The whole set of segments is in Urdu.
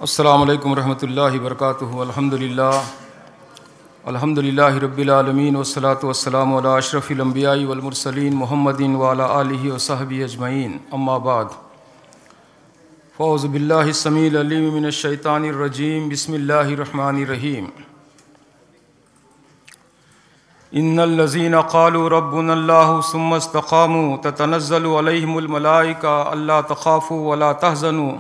السلام علیکم ورحمۃ اللہ وبرکاتہ۔ الحمد للہ رب العالمین والصلاة والسلام علی اشرف الانبیاء والمرسلین محمد وعلی آلہ وصحبہ اجمعین، اما بعد فاعوذ باللہ السمیع العلیم من الشیطان الرجیم، بسم اللہ الرحمن الرحیم۔ ان الذین قالوا ربنا اللہ ثم استقاموا تتنزل علیہم الملائکہ الا تخافوا ولا تحزنوا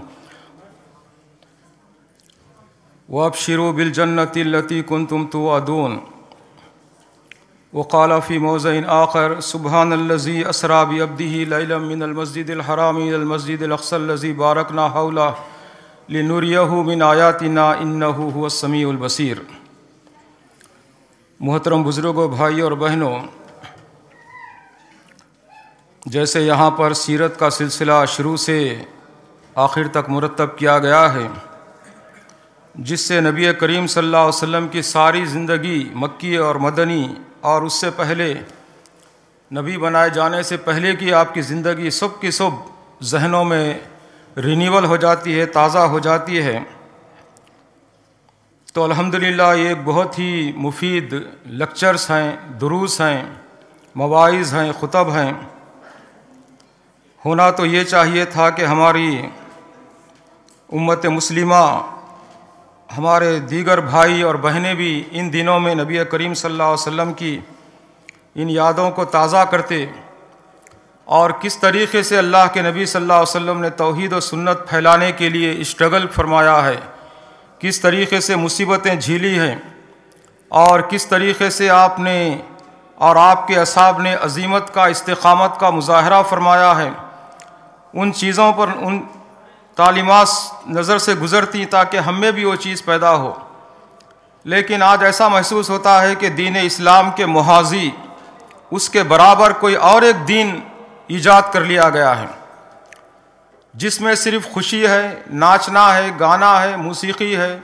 وابشروا بالجنة التي كنتم توعدون۔ وقال في موضع آخر سبحان الذي أسرى بعبده ليلا من المسجد الحرام إلى المسجد الأقصى الذي باركنا حوله لنريه من آياتنا إنه هو السميع البصير۔ محترم بزرگوں، بھائی اور بہنوں، جیسے یہاں پر سیرت کا سلسلہ شروع سے آخر تک مرتب کیا گیا ہے، جس سے نبی کریم صلی اللہ علیہ وسلم کی ساری زندگی مکی اور مدنی اور اس سے پہلے نبی بنائے جانے سے پہلے کی آپ کی زندگی صبح کی صبح ذہنوں میں رینیول ہو جاتی ہے، تازہ ہو جاتی ہے۔ تو الحمدللہ یہ بہت ہی مفید لیکچرز ہیں، دروس ہیں، مواعظ ہیں، خطب ہیں۔ ہونا تو یہ چاہیے تھا کہ ہماری امت مسلمہ، ہمارے دیگر بھائی اور بہنیں بھی ان دنوں میں نبی کریم صلی اللہ علیہ وسلم کی ان یادوں کو تازہ کرتے، اور کس طریقے سے اللہ کے نبی صلی اللہ علیہ وسلم نے توحید و سنت پھیلانے کے لیے اسٹرگل فرمایا ہے، کس طریقے سے مصیبتیں جھیلی ہیں، اور کس طریقے سے آپ نے اور آپ کے اصحاب نے عزیمت کا، استقامت کا مظاہرہ فرمایا ہے۔ ان چیزوں پر، ان تعلیمات نظر سے گزرتی تاکہ ہم میں بھی وہ چیز پیدا ہو، لیکن آج ایسا محسوس ہوتا ہے کہ دین اسلام کے موازی، اس کے برابر کوئی اور ایک دین ایجاد کر لیا گیا ہے، جس میں صرف خوشی ہے، ناچنا ہے، گانا ہے، موسیقی ہے۔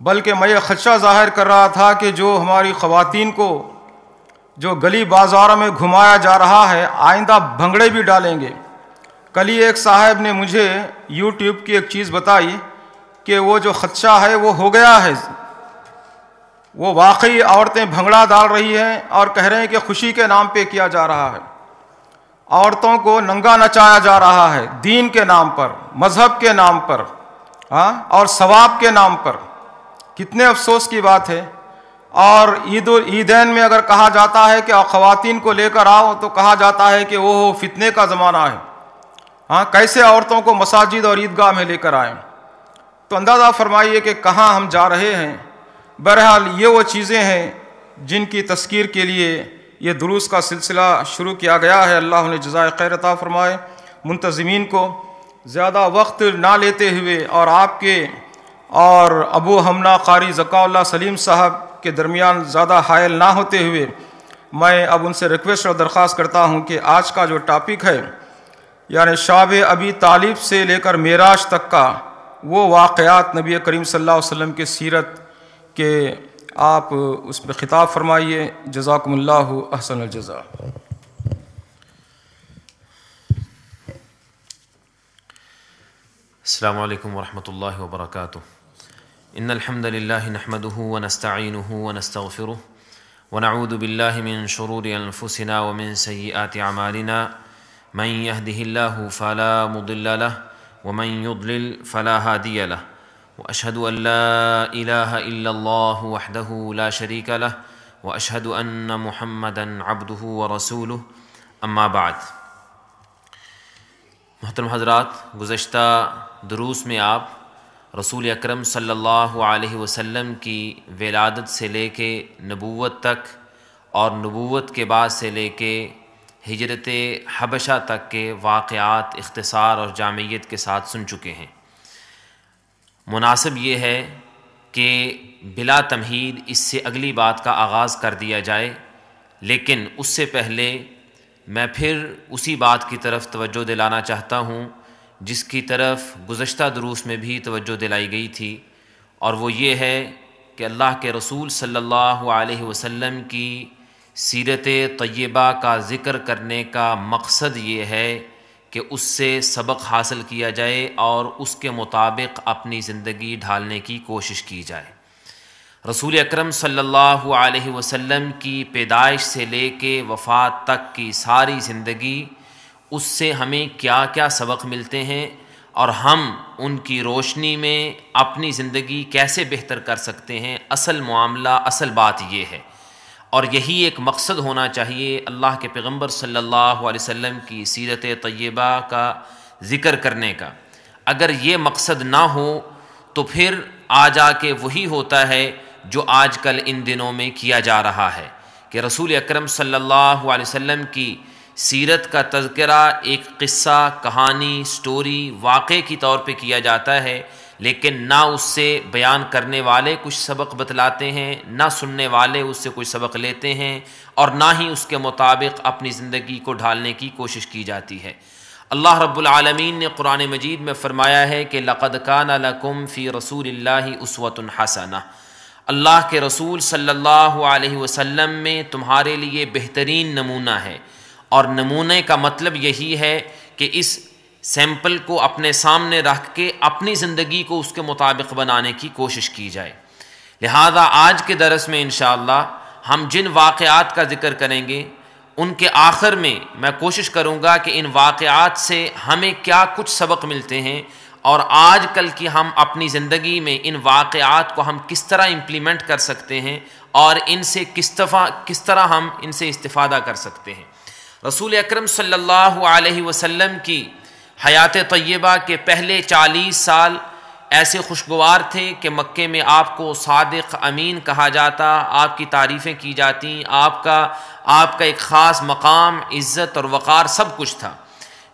بلکہ میں یہ خدشہ ظاہر کر رہا تھا کہ جو ہماری خواتین کو جو گلی بازاروں میں گھمایا جا رہا ہے، آئندہ بھنگڑے بھی ڈالیں گے۔ کل ہی ایک صاحب نے مجھے یوٹیوب کی ایک چیز بتائی کہ وہ جو خدشہ ہے وہ ہو گیا ہے، وہ واقعی عورتیں بھنگڑا ڈال رہی ہیں اور کہہ رہے ہیں کہ خوشی کے نام پہ کیا جا رہا ہے، عورتوں کو ننگا نچایا جا رہا ہے، دین کے نام پر، مذہب کے نام پر، اور ثواب کے نام پر۔ کتنے افسوس کی بات ہے۔ اور عیدین میں اگر کہا جاتا ہے کہ خواتین کو لے کر آؤ تو کہا جاتا ہے کہ وہ فتنے کا زمانہ ہے۔ کیسے عورتوں کو مساجد اور عیدگاہ میں لے کر آئیں؟ تو اندازہ فرمائیے کہ کہاں ہم جا رہے ہیں۔ بہرحال یہ وہ چیزیں ہیں جن کی تذکیر کے لیے یہ دروس کا سلسلہ شروع کیا گیا ہے۔ اللہ انہیں جزائے خیر عطا فرمائے۔ منتظمین کو زیادہ وقت نہ لیتے ہوئے اور آپ کے اور ابو ہمنا قاری ذکاء اللہ سلیم صاحب کے درمیان زیادہ حائل نہ ہوتے ہوئے، میں اب ان سے ریکویسٹ اور درخواست کرتا ہوں کہ آج کا جو ٹاپک ہے، یعنی شعب ابی طالب سے لے کر معراج تک کا وہ واقعات نبی کریم صلی اللہ علیہ وسلم کے سیرت کے، آپ اس پہ خطاب فرمائیے۔ جزاکم اللہ احسن الجزاء۔ السلام علیکم ورحمۃ اللہ وبرکاتہ۔ ان الحمد للہ نحمده ونستعینه ونستغفره ونعوذ باللہ من شرور انفسنا ومن سیئات اعمالنا، من يهده الله فلا مضل له ومن يضلل فلا هادي له، واشهد ان لا اله الا الله وحده لا شريك له واشهد ان محمدا عبده ورسوله، اما بعد۔ محترم حضرات، گزشتہ دروس میں آپ رسول اکرم صلی اللہ علیہ وسلم کی ولادت سے لے کے نبوت تک اور نبوت کے بعد سے لے کے ہجرت حبشہ تک کے واقعات اختصار اور جامعیت کے ساتھ سن چکے ہیں۔ مناسب یہ ہے کہ بلا تمہید اس سے اگلی بات کا آغاز کر دیا جائے، لیکن اس سے پہلے میں پھر اسی بات کی طرف توجہ دلانا چاہتا ہوں جس کی طرف گزشتہ دروس میں بھی توجہ دلائی گئی تھی، اور وہ یہ ہے کہ اللہ کے رسول صلی اللہ علیہ وسلم کی سیرت طیبہ کا ذکر کرنے کا مقصد یہ ہے کہ اس سے سبق حاصل کیا جائے اور اس کے مطابق اپنی زندگی ڈھالنے کی کوشش کی جائے۔ رسول اکرم صلی اللہ علیہ وسلم کی پیدائش سے لے کے وفات تک کی ساری زندگی، اس سے ہمیں کیا کیا سبق ملتے ہیں اور ہم ان کی روشنی میں اپنی زندگی کیسے بہتر کر سکتے ہیں، اصل معاملہ، اصل بات یہ ہے۔ اور یہی ایک مقصد ہونا چاہیے اللہ کے پیغمبر صلی اللہ علیہ وسلم کی سیرت طیبہ کا ذکر کرنے کا۔ اگر یہ مقصد نہ ہو تو پھر آ جا کے وہی ہوتا ہے جو آج کل ان دنوں میں کیا جا رہا ہے کہ رسول اکرم صلی اللہ علیہ وسلم کی سیرت کا تذکرہ ایک قصہ، کہانی، سٹوری، واقعے کی طور پہ کیا جاتا ہے، لیکن نہ اس سے بیان کرنے والے کچھ سبق بتلاتے ہیں، نہ سننے والے اس سے کچھ سبق لیتے ہیں، اور نہ ہی اس کے مطابق اپنی زندگی کو ڈھالنے کی کوشش کی جاتی ہے۔ اللہ رب العالمین نے قرآن مجید میں فرمایا ہے کہ لَقَدْ كَانَ لَكُمْ فِي رَسُولِ اللَّهِ أُسْوَةٌ حَسَنَةٌ، اللہ کے رسول صلی اللہ علیہ وسلم میں تمہارے لیے بہترین نمونہ ہے۔ اور نمونے کا مطلب یہی ہے کہ اس سیمپل کو اپنے سامنے رکھ کے اپنی زندگی کو اس کے مطابق بنانے کی کوشش کی جائے۔ لہذا آج کے درس میں انشاءاللہ ہم جن واقعات کا ذکر کریں گے ان کے آخر میں میں کوشش کروں گا کہ ان واقعات سے ہمیں کیا کچھ سبق ملتے ہیں اور آج کل کی ہم اپنی زندگی میں ان واقعات کو ہم کس طرح امپلیمنٹ کر سکتے ہیں اور ان سے کس طرح ہم ان سے استفادہ کر سکتے ہیں۔ رسول اکرم صلی اللہ علیہ وسلم کی حیات طیبہ کے پہلے 40 سال ایسے خوشگوار تھے کہ مکے میں آپ کو صادق امین کہا جاتا، آپ کی تعریفیں کی جاتی، آپ کا ایک خاص مقام، عزت اور وقار سب کچھ تھا۔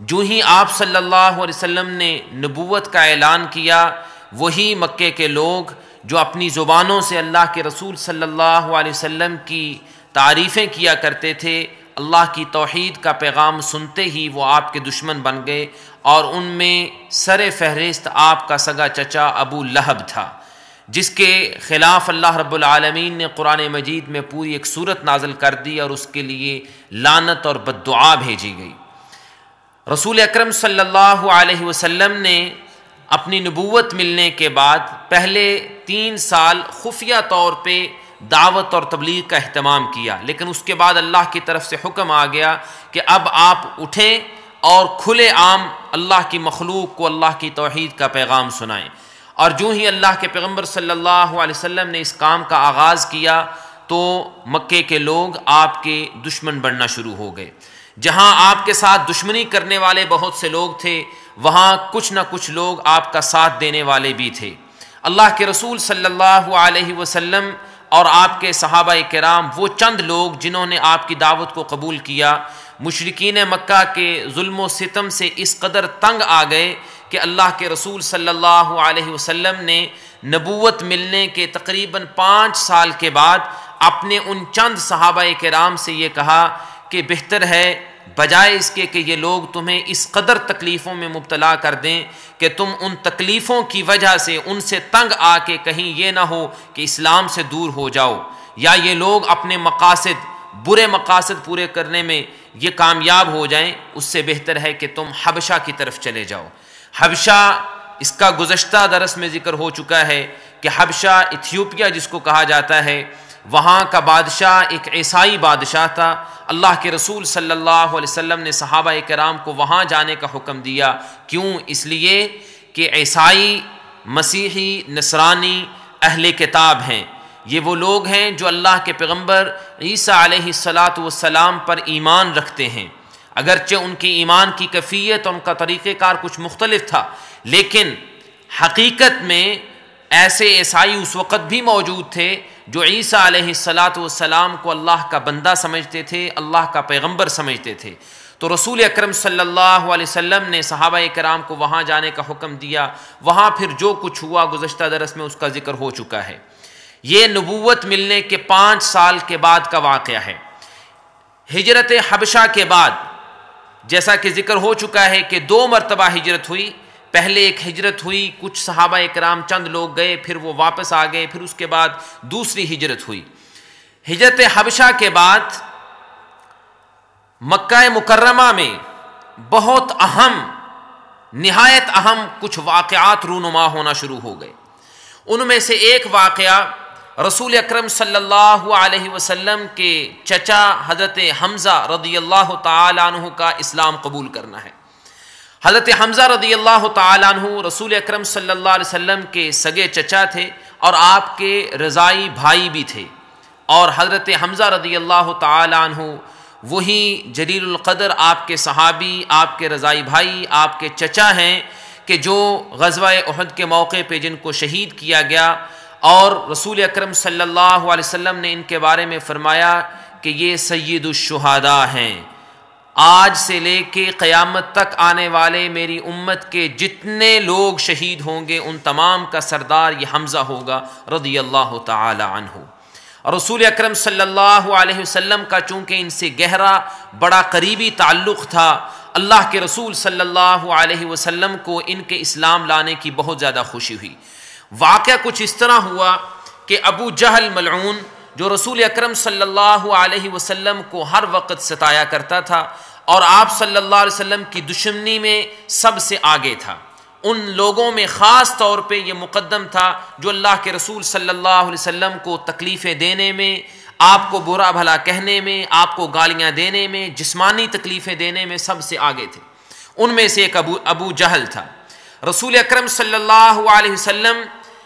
جو ہی آپ صلی اللہ علیہ وسلم نے نبوت کا اعلان کیا، وہی مکے کے لوگ جو اپنی زبانوں سے اللہ کے رسول صلی اللہ علیہ وسلم کی تعریفیں کیا کرتے تھے، اللہ کی توحید کا پیغام سنتے ہی وہ آپ کے دشمن بن گئے، اور ان میں سر فہرست آپ کا سگا چچا ابو لہب تھا، جس کے خلاف اللہ رب العالمین نے قرآن مجید میں پوری ایک سورت نازل کر دی اور اس کے لیے لعنت اور بددعا بھیجی گئی۔ رسول اکرم صلی اللہ علیہ وسلم نے اپنی نبوت ملنے کے بعد پہلے 3 سال خفیہ طور پہ دعوت اور تبلیغ کا اہتمام کیا، لیکن اس کے بعد اللہ کی طرف سے حکم آ گیا کہ اب آپ اٹھیں اور کھلے عام اللہ کی مخلوق کو اللہ کی توحید کا پیغام سنائیں۔ اور جو ہی اللہ کے پیغمبر صلی اللہ علیہ وسلم نے اس کام کا آغاز کیا تو مکے کے لوگ آپ کے دشمن بننا شروع ہو گئے۔ جہاں آپ کے ساتھ دشمنی کرنے والے بہت سے لوگ تھے، وہاں کچھ نہ کچھ لوگ آپ کا ساتھ دینے والے بھی تھے۔ اللہ کے رسول صلی اللہ علیہ وسلم اور آپ کے صحابہ کرام، وہ چند لوگ جنہوں نے آپ کی دعوت کو قبول کیا، مشرکین مکہ کے ظلم و ستم سے اس قدر تنگ آ گئے کہ اللہ کے رسول صلی اللہ علیہ وسلم نے نبوت ملنے کے تقریباً 5 سال کے بعد اپنے ان چند صحابہ کرام سے یہ کہا کہ بہتر ہے بجائے اس کے کہ یہ لوگ تمہیں اس قدر تکلیفوں میں مبتلا کر دیں کہ تم ان تکلیفوں کی وجہ سے ان سے تنگ آ کے کہیں یہ نہ ہو کہ اسلام سے دور ہو جاؤ، یا یہ لوگ اپنے مقاصد، برے مقاصد پورے کرنے میں یہ کامیاب ہو جائیں، اس سے بہتر ہے کہ تم حبشہ کی طرف چلے جاؤ۔ حبشہ، اس کا گزشتہ درس میں ذکر ہو چکا ہے کہ حبشہ ایتھیوپیا جس کو کہا جاتا ہے، وہاں کا بادشاہ ایک عیسائی بادشاہ تھا۔ اللہ کے رسول صلی اللہ علیہ وسلم نے صحابہ کرام کو وہاں جانے کا حکم دیا۔ کیوں؟ اس لیے کہ عیسائی، مسیحی، نصرانی اہل کتاب ہیں، یہ وہ لوگ ہیں جو اللہ کے پیغمبر عیسیٰ علیہ السلام پر ایمان رکھتے ہیں۔ اگرچہ ان کی ایمان کی کیفیت اور ان کا طریقہ کار کچھ مختلف تھا، لیکن حقیقت میں ایسے عیسائی اس وقت بھی موجود تھے جو عیسیٰ علیہ السلام کو اللہ کا بندہ سمجھتے تھے، اللہ کا پیغمبر سمجھتے تھے۔ تو رسول اکرم صلی اللہ علیہ وسلم نے صحابہ کرام کو وہاں جانے کا حکم دیا۔ وہاں پھر جو کچھ ہوا گزشتہ درس میں اس کا ذکر ہو چکا ہے۔ یہ نبوت ملنے کے 5 سال کے بعد کا واقعہ ہے۔ ہجرت حبشہ کے بعد جیسا کہ ذکر ہو چکا ہے کہ 2 مرتبہ ہجرت ہوئی۔ پہلے ایک ہجرت ہوئی، کچھ صحابہ کرام چند لوگ گئے، پھر وہ واپس آ گئے، پھر اس کے بعد دوسری ہجرت ہوئی۔ ہجرت حبشہ کے بعد مکہ مکرمہ میں بہت اہم، نہایت اہم کچھ واقعات رونما ہونا شروع ہو گئے۔ ان میں سے ایک واقعہ رسول اکرم صلی اللہ علیہ وسلم کے چچا حضرت حمزہ رضی اللہ تعالیٰ عنہ کا اسلام قبول کرنا ہے۔ حضرت حمزہ رضی اللہ تعالیٰ عنہ رسول اکرم صلی اللہ علیہ وسلم کے سگے چچا تھے اور آپ کے رضائی بھائی بھی تھے، اور حضرت حمزہ رضی اللہ تعالیٰ عنہ وہی جلیل القدر آپ کے صحابی، آپ کے رضائی بھائی، آپ کے چچا ہیں کہ جو غزوہ احد کے موقع پہ جن کو شہید کیا گیا، اور رسول اکرم صلی اللہ علیہ وسلم نے ان کے بارے میں فرمایا کہ یہ سید الشہداء ہیں، آج سے لے کے قیامت تک آنے والے میری امت کے جتنے لوگ شہید ہوں گے ان تمام کا سردار یہ حمزہ ہوگا رضی اللہ تعالی عنہ۔ اور رسول اکرم صلی اللہ علیہ وسلم کا چونکہ ان سے گہرا بڑا قریبی تعلق تھا، اللہ کے رسول صلی اللہ علیہ وسلم کو ان کے اسلام لانے کی بہت زیادہ خوشی ہوئی۔ واقعہ کچھ اس طرح ہوا کہ ابو جہل ملعون، جو رسول اکرم صلی اللہ علیہ وسلم کو ہر وقت ستایا کرتا تھا اور آپ صلی اللہ علیہ وسلم کی دشمنی میں سب سے آگے تھا، ان لوگوں میں خاص طور پہ یہ مقدم تھا جو اللہ کے رسول صلی اللہ علیہ وسلم کو تکلیفیں دینے میں، آپ کو برا بھلا کہنے میں، آپ کو گالیاں دینے میں، جسمانی تکلیفیں دینے میں سب سے آگے تھے۔ ان میں سے ایک ابو جہل تھا۔ رسول اکرم صلی اللہ علیہ وسلم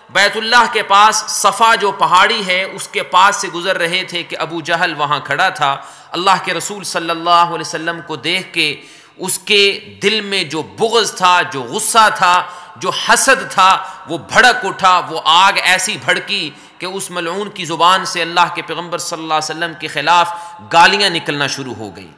بیت اللہ کے پاس صفا جو پہاڑی ہے اس کے پاس سے گزر رہے تھے کہ ابو جہل وہاں کھڑا تھا۔ اللہ کے رسول صلی اللہ علیہ وسلم کو دیکھ کے اس کے دل میں جو بغض تھا، جو غصہ تھا، جو حسد تھا، وہ بھڑک اٹھا، وہ آگ ایسی بھڑکی کہ اس ملعون کی زبان سے اللہ کے پیغمبر صلی اللہ علیہ وسلم کے خلاف گالیاں نکلنا شروع ہو گئی۔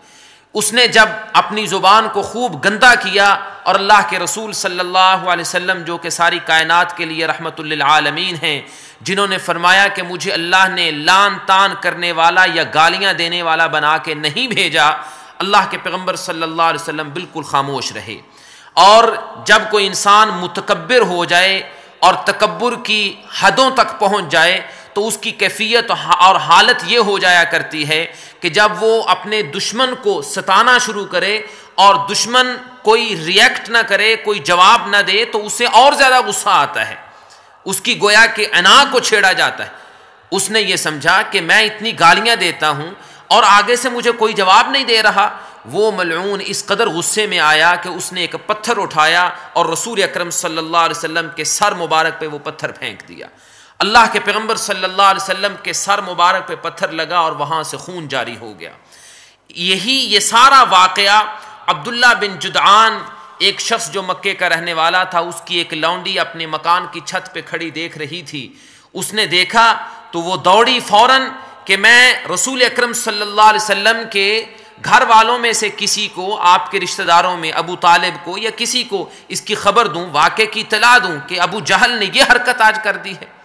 اس نے جب اپنی زبان کو خوب گندا کیا اور اللہ کے رسول صلی اللہ علیہ وسلم جو کہ ساری کائنات کے لیے رحمت للعالمین ہیں، جنہوں نے فرمایا کہ مجھے اللہ نے لان تان کرنے والا یا گالیاں دینے والا بنا کے نہیں بھیجا، اللہ کے پیغمبر صلی اللہ علیہ وسلم بالکل خاموش رہے۔ اور جب کوئی انسان متکبر ہو جائے اور تکبر کی حدوں تک پہنچ جائے تو اس کی کیفیت اور حالت یہ ہو جایا کرتی ہے کہ جب وہ اپنے دشمن کو ستانا شروع کرے اور دشمن کوئی ریئیکٹ نہ کرے، کوئی جواب نہ دے تو اسے اور زیادہ غصہ آتا ہے، اس کی گویا کہ انا کو چھیڑا جاتا ہے۔ اس نے یہ سمجھا کہ میں اتنی گالیاں دیتا ہوں اور آگے سے مجھے کوئی جواب نہیں دے رہا۔ وہ ملعون اس قدر غصے میں آیا کہ اس نے ایک پتھر اٹھایا اور رسول اکرم صلی اللہ علیہ وسلم کے سر مبارک پہ وہ پتھر پھینک دیا۔ اللہ کے پیغمبر صلی اللہ علیہ وسلم کے سر مبارک پہ پتھر لگا اور وہاں سے خون جاری ہو گیا۔ یہ سارا واقعہ عبداللہ بن جدعان، ایک شخص جو مکے کا رہنے والا تھا، اس کی ایک لونڈی اپنے مکان کی چھت پہ کھڑی دیکھ رہی تھی۔ اس نے دیکھا تو وہ دوڑی فوراً کہ میں رسول اکرم صلی اللہ علیہ وسلم کے گھر والوں میں سے کسی کو، آپ کے رشتہ داروں میں ابو طالب کو یا کسی کو اس کی خبر دوں، واقعے کی اطلاع دوں کہ ابو جہل نے یہ حرکت آج کر دی ہے۔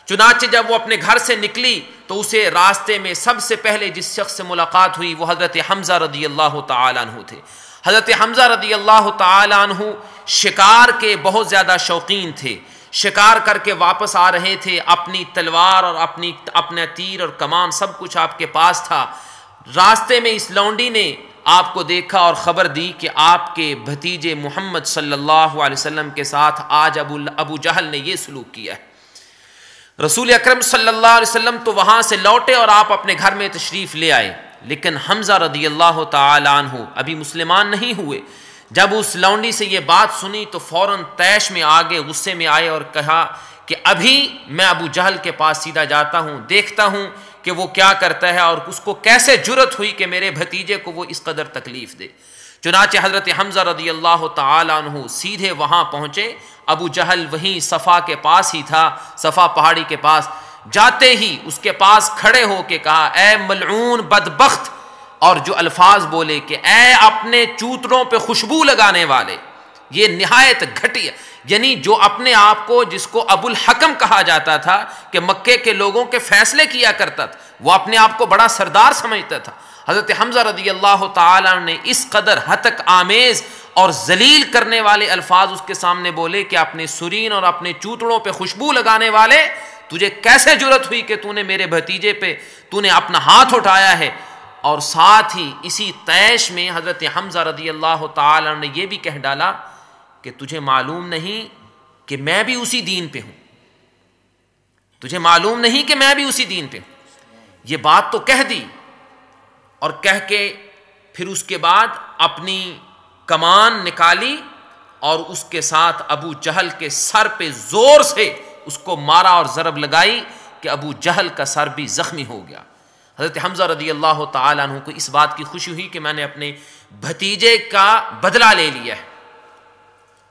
چنانچہ جب وہ اپنے گھر سے نکلی تو اسے راستے میں سب سے پہلے جس شخص سے ملاقات ہوئی وہ حضرت حمزہ رضی اللہ تعالیٰ عنہ تھے۔ حضرت حمزہ رضی اللہ تعالیٰ عنہ شکار کے بہت زیادہ شوقین تھے، شکار کر کے واپس آ رہے تھے، اپنی تلوار اور اپنا تیر اور کمان سب کچھ آپ کے پاس تھا۔ راستے میں اس لونڈی نے آپ کو دیکھا اور خبر دی کہ آپ کے بھتیجے محمد صلی اللہ علیہ وسلم کے ساتھ آج ابو جہل نے یہ سلوک کیا ہے۔ رسول اکرم صلی اللہ علیہ وسلم تو وہاں سے لوٹے اور آپ اپنے گھر میں تشریف لے آئے، لیکن حمزہ رضی اللہ تعالی عنہ ابھی مسلمان نہیں ہوئے۔ جب اس لونڈی سے یہ بات سنی تو فوراً طیش میں آگے غصے میں آئے اور کہا کہ ابھی میں ابو جہل کے پاس سیدھا جاتا ہوں، دیکھتا ہوں کہ وہ کیا کرتا ہے اور اس کو کیسے جرأت ہوئی کہ میرے بھتیجے کو وہ اس قدر تکلیف دے۔ چنانچہ حضرت حمزہ رضی اللہ تعالی عنہ سیدھے وہاں پہنچے۔ ابو جہل وہیں صفا کے پاس ہی تھا، صفا پہاڑی کے پاس۔ جاتے ہی اس کے پاس کھڑے ہو کے کہا، اے ملعون بدبخت، اور جو الفاظ بولے کہ اے اپنے چوتڑوں پہ خوشبو لگانے والے، یہ نہایت گھٹیا، یعنی جو اپنے آپ کو، جس کو ابو الحکم کہا جاتا تھا کہ مکے کے لوگوں کے فیصلے کیا کرتا تھا، وہ اپنے آپ کو بڑا سردار سمجھتا تھا۔ حضرت حمزہ رضی اللہ تعالیٰ نے اس قدر ہتک آمیز اور ذلیل کرنے والے الفاظ اس کے سامنے بولے کہ اپنے سرین اور اپنے چوتڑوں پہ خوشبو لگانے والے، تجھے کیسے جرأت ہوئی کہ تو نے میرے بھتیجے پہ تو نے اپنا ہاتھ اٹھایا ہے؟ اور ساتھ ہی اسی طیش میں حضرت حمزہ رضی اللہ تعالی عنہ نے یہ بھی کہہ ڈالا کہ تجھے معلوم نہیں کہ میں بھی اسی دین پہ ہوں، تجھے معلوم نہیں کہ میں بھی اسی دین پہ ہوں. یہ بات تو کہہ دی، اور کہہ کے پھر اس کے بعد اپنی کمان نکالی اور اس کے ساتھ ابو جہل کے سر پہ زور سے اس کو مارا اور ضرب لگائی کہ ابو جہل کا سر بھی زخمی ہو گیا. حضرت حمزہ رضی اللہ تعالیٰ عنہ کو اس بات کی خوشی ہوئی کہ میں نے اپنے بھتیجے کا بدلہ لے لیا ہے.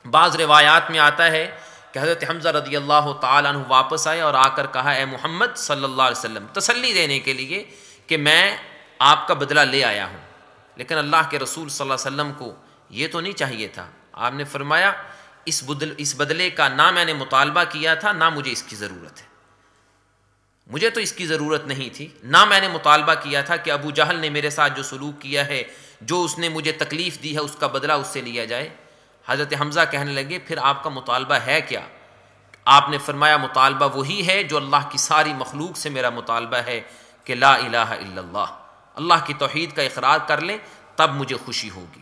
بعض روایات میں آتا ہے کہ حضرت حمزہ رضی اللہ تعالیٰ عنہ واپس آئے اور آ کر کہا اے محمد صلی اللہ علیہ وسلم، تسلی دینے کے لیے کہ میں آپ کا بدلہ لے آیا ہوں. لیکن اللہ کے رسول صلی اللہ علیہ وسلم کو یہ تو نہیں چاہیے تھا. آپ نے فرمایا اس بدلے کا نہ میں نے مطالبہ کیا تھا، نہ مجھے اس کی ضرورت ہے. مجھے تو اس کی ضرورت نہیں تھی، نہ میں نے مطالبہ کیا تھا کہ ابو جہل نے میرے ساتھ جو سلوک کیا ہے، جو اس نے مجھے تکلیف دی ہے، اس کا بدلہ اس سے لیا جائے. حضرت حمزہ کہنے لگے پھر آپ کا مطالبہ ہے کیا؟ آپ نے فرمایا مطالبہ وہی ہے جو اللہ کی ساری مخلوق سے میرا مطالبہ ہے کہ لا الہ الا اللہ، اللہ کی توحید کا اقرار کر لیں، تب مجھے خوشی ہوگی.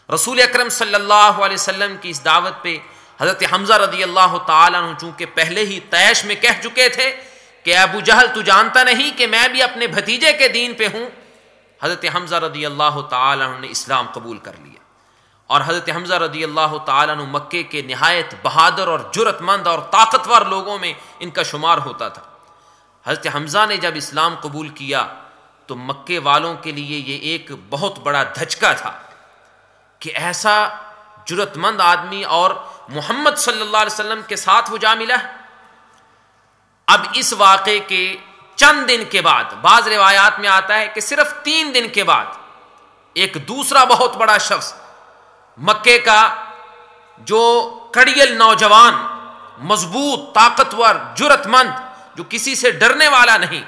رسول اکرم صلی اللہ علیہ وسلم کی اس دعوت پہ حضرت حمزہ رضی اللہ تعالیٰ عنہ چونکہ پہلے ہی طیش میں کہہ چکے تھے کہ ابو جہل تو جانتا نہیں کہ میں بھی اپنے بھتیجے کے دین پہ ہوں، حضرت حمزہ رضی اللہ تعالیٰ عنہ نے اسلام قبول کر لیا. اور حضرت حمزہ رضی اللہ تعالیٰ عنہ مکے کے نہایت بہادر اور جرأت مند اور طاقتور لوگوں میں ان کا شمار ہوتا تھا. حضرت حمزہ نے جب اسلام قبول کیا تو مکے والوں کے لیے یہ ایک بہت بڑا دھچکا تھا کہ ایسا جرأت مند آدمی اور محمد صلی اللہ علیہ وسلم کے ساتھ وہ جا ملا. اب اس واقعے کے چند دن کے بعد، بعض روایات میں آتا ہے کہ صرف 3 دن کے بعد، ایک دوسرا بہت بڑا شخص مکے کا جو کڑیل نوجوان، مضبوط، طاقتور، جرأت مند، جو کسی سے ڈرنے والا نہیں،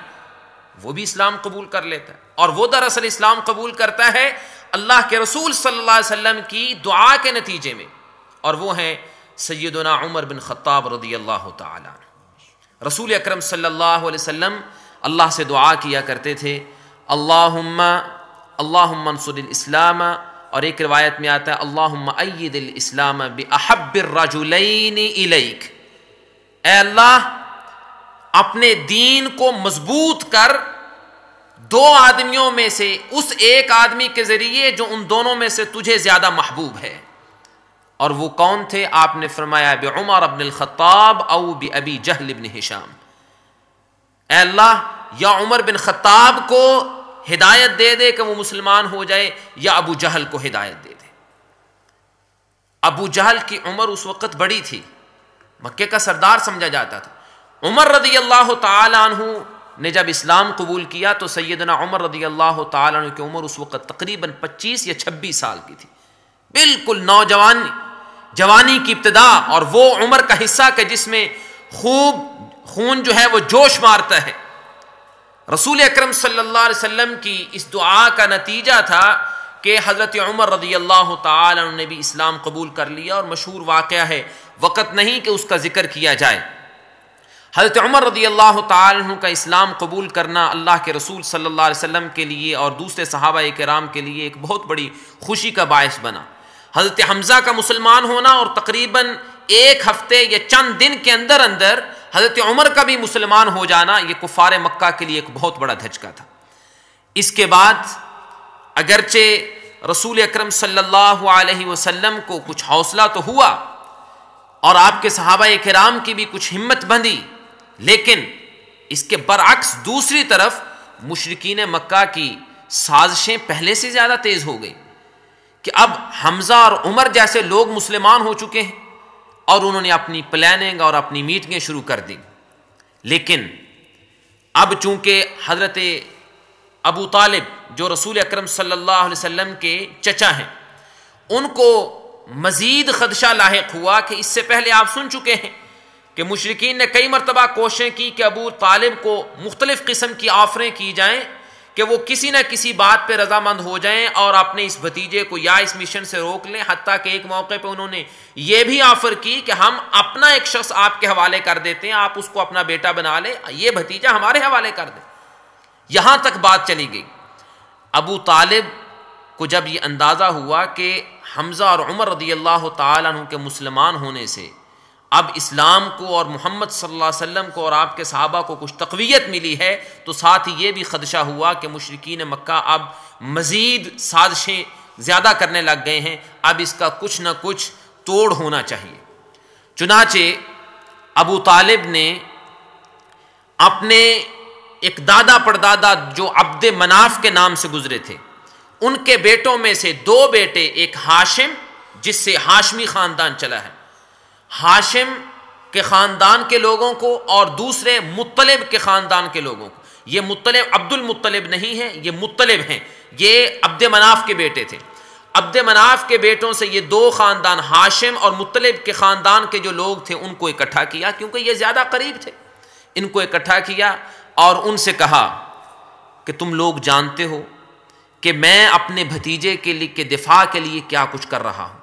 وہ بھی اسلام قبول کر لیتا ہے. اور وہ دراصل اسلام قبول کرتا ہے اللہ کے رسول صلی اللہ علیہ وسلم کی دعا کے نتیجے میں، اور وہ ہیں سیدنا عمر بن خطاب رضی اللہ تعالیٰ عنہ. رسول اکرم صلی اللہ علیہ وسلم اللہ سے دعا کیا کرتے تھے اللہم انصر الاسلام، اور ایک روایت میں آتا ہے اللہم اید الاسلام باحب الرجلین الیک، اے اللہ اپنے دین کو مضبوط کر 2 آدمیوں میں سے اس ایک آدمی کے ذریعے جو ان دونوں میں سے تجھے زیادہ محبوب ہے. اور وہ کون تھے؟ آپ نے فرمایا بعمر بن الخطاب او بابی جہل بن ہشام، اے اللہ یا عمر بن خطاب کو ہدایت دے دے کہ وہ مسلمان ہو جائے، یا ابو جہل کو ہدایت دے دے. ابو جہل کی عمر اس وقت بڑی تھی، مکے کا سردار سمجھا جاتا تھا. عمر رضی اللہ تعالی عنہ نے جب اسلام قبول کیا تو سیدنا عمر رضی اللہ تعالی عنہ کی عمر اس وقت تقریباً 25 یا 26 سال کی تھی، بالکل جوانی کی ابتدا، اور وہ عمر کا حصہ کہ جس میں خوب خون جو ہے وہ جوش مارتا ہے. رسول اکرم صلی اللہ علیہ وسلم کی اس دعا کا نتیجہ تھا کہ حضرت عمر رضی اللہ تعالی عنہ نے بھی اسلام قبول کر لیا. اور مشہور واقعہ ہے، وقت نہیں کہ اس کا ذکر کیا جائے. حضرت عمر رضی اللہ تعالی عنہ کا اسلام قبول کرنا اللہ کے رسول صلی اللہ علیہ وسلم کے لیے اور دوسرے صحابہ کرام کے لیے ایک بہت بڑی خوشی کا باعث بنا. حضرت حمزہ کا مسلمان ہونا اور تقریباً 1 ہفتے یا چند دن کے اندر اندر حضرت عمر کا بھی مسلمان ہو جانا، یہ کفار مکہ کے لیے ایک بہت بڑا دھچکا تھا. اس کے بعد اگرچہ رسول اکرم صلی اللہ علیہ وسلم کو کچھ حوصلہ تو ہوا اور آپ کے صحابہ کرام کی بھی کچھ ہمت بندھی، لیکن اس کے برعکس دوسری طرف مشرکین مکہ کی سازشیں پہلے سے زیادہ تیز ہو گئی کہ اب حمزہ اور عمر جیسے لوگ مسلمان ہو چکے ہیں اور انہوں نے اپنی پلاننگ اور اپنی میٹنگیں شروع کر دی. لیکن اب چونکہ حضرت ابو طالب جو رسول اکرم صلی اللہ علیہ وسلم کے چچا ہیں، ان کو مزید خدشہ لاحق ہوا کہ اس سے پہلے آپ سن چکے ہیں کہ مشرکین نے کئی مرتبہ کوششیں کی کہ ابو طالب کو مختلف قسم کی آفریں کی جائیں کہ وہ کسی نہ کسی بات پہ رضامند ہو جائیں اور اپنے اس بھتیجے کو یا اس مشن سے روک لیں. حتیٰ کہ ایک موقع پہ انہوں نے یہ بھی آفر کی کہ ہم اپنا ایک شخص آپ کے حوالے کر دیتے ہیں، آپ اس کو اپنا بیٹا بنا لیں، یہ بھتیجا ہمارے حوالے کر دیں. یہاں تک بات چلی گئی. ابو طالب کو جب یہ اندازہ ہوا کہ حمزہ اور عمر رضی اللہ تعالیٰ عنہ کے مسلمان ہونے سے اب اسلام کو اور محمد صلی اللہ علیہ وسلم کو اور آپ کے صحابہ کو کچھ تقویت ملی ہے، تو ساتھ ہی یہ بھی خدشہ ہوا کہ مشرکین مکہ اب مزید سازشیں زیادہ کرنے لگ گئے ہیں، اب اس کا کچھ نہ کچھ توڑ ہونا چاہیے۔ چنانچہ ابو طالب نے اپنے ایک دادا پردادا جو عبد مناف کے نام سے گزرے تھے، ان کے بیٹوں میں سے 2 بیٹے، ایک ہاشم جس سے ہاشمی خاندان چلا ہے، ہاشم کے خاندان کے لوگوں کو، اور دوسرے مطلب کے خاندان کے لوگوں کو۔ یہ مطلب عبد المطلب نہیں ہے، یہ مطلب ہیں، یہ عبد مناف کے بیٹے تھے۔ عبد مناف کے بیٹوں سے یہ 2 خاندان ہاشم اور مطلب کے خاندان کے جو لوگ تھے ان کو اکٹھا کیا، کیونکہ یہ زیادہ قریب تھے، ان کو اکٹھا کیا اور ان سے کہا کہ تم لوگ جانتے ہو کہ میں اپنے بھتیجے کے دفاع کے لیے کیا کچھ کر رہا ہوں،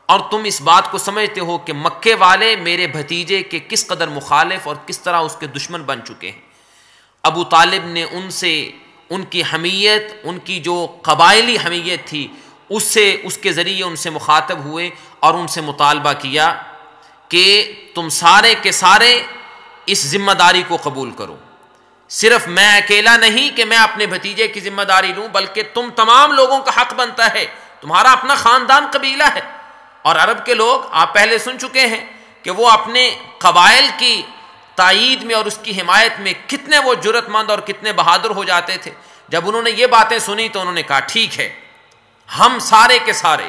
اور تم اس بات کو سمجھتے ہو کہ مکے والے میرے بھتیجے کے کس قدر مخالف اور کس طرح اس کے دشمن بن چکے ہیں۔ ابو طالب نے ان سے ان کی حمیت، ان کی جو قبائلی حمیت تھی، اس کے ذریعے ان سے مخاطب ہوئے اور ان سے مطالبہ کیا کہ تم سارے کے سارے اس ذمہ داری کو قبول کرو، صرف میں اکیلا نہیں کہ میں اپنے بھتیجے کی ذمہ داری لوں، بلکہ تم تمام لوگوں کا حق بنتا ہے، تمہارا اپنا خاندان قبیلہ ہے۔ اور عرب کے لوگ آپ پہلے سن چکے ہیں کہ وہ اپنے قبائل کی تائید میں اور اس کی حمایت میں کتنے وہ جرأت مند اور کتنے بہادر ہو جاتے تھے۔ جب انہوں نے یہ باتیں سنی تو انہوں نے کہا ٹھیک ہے، ہم سارے کے سارے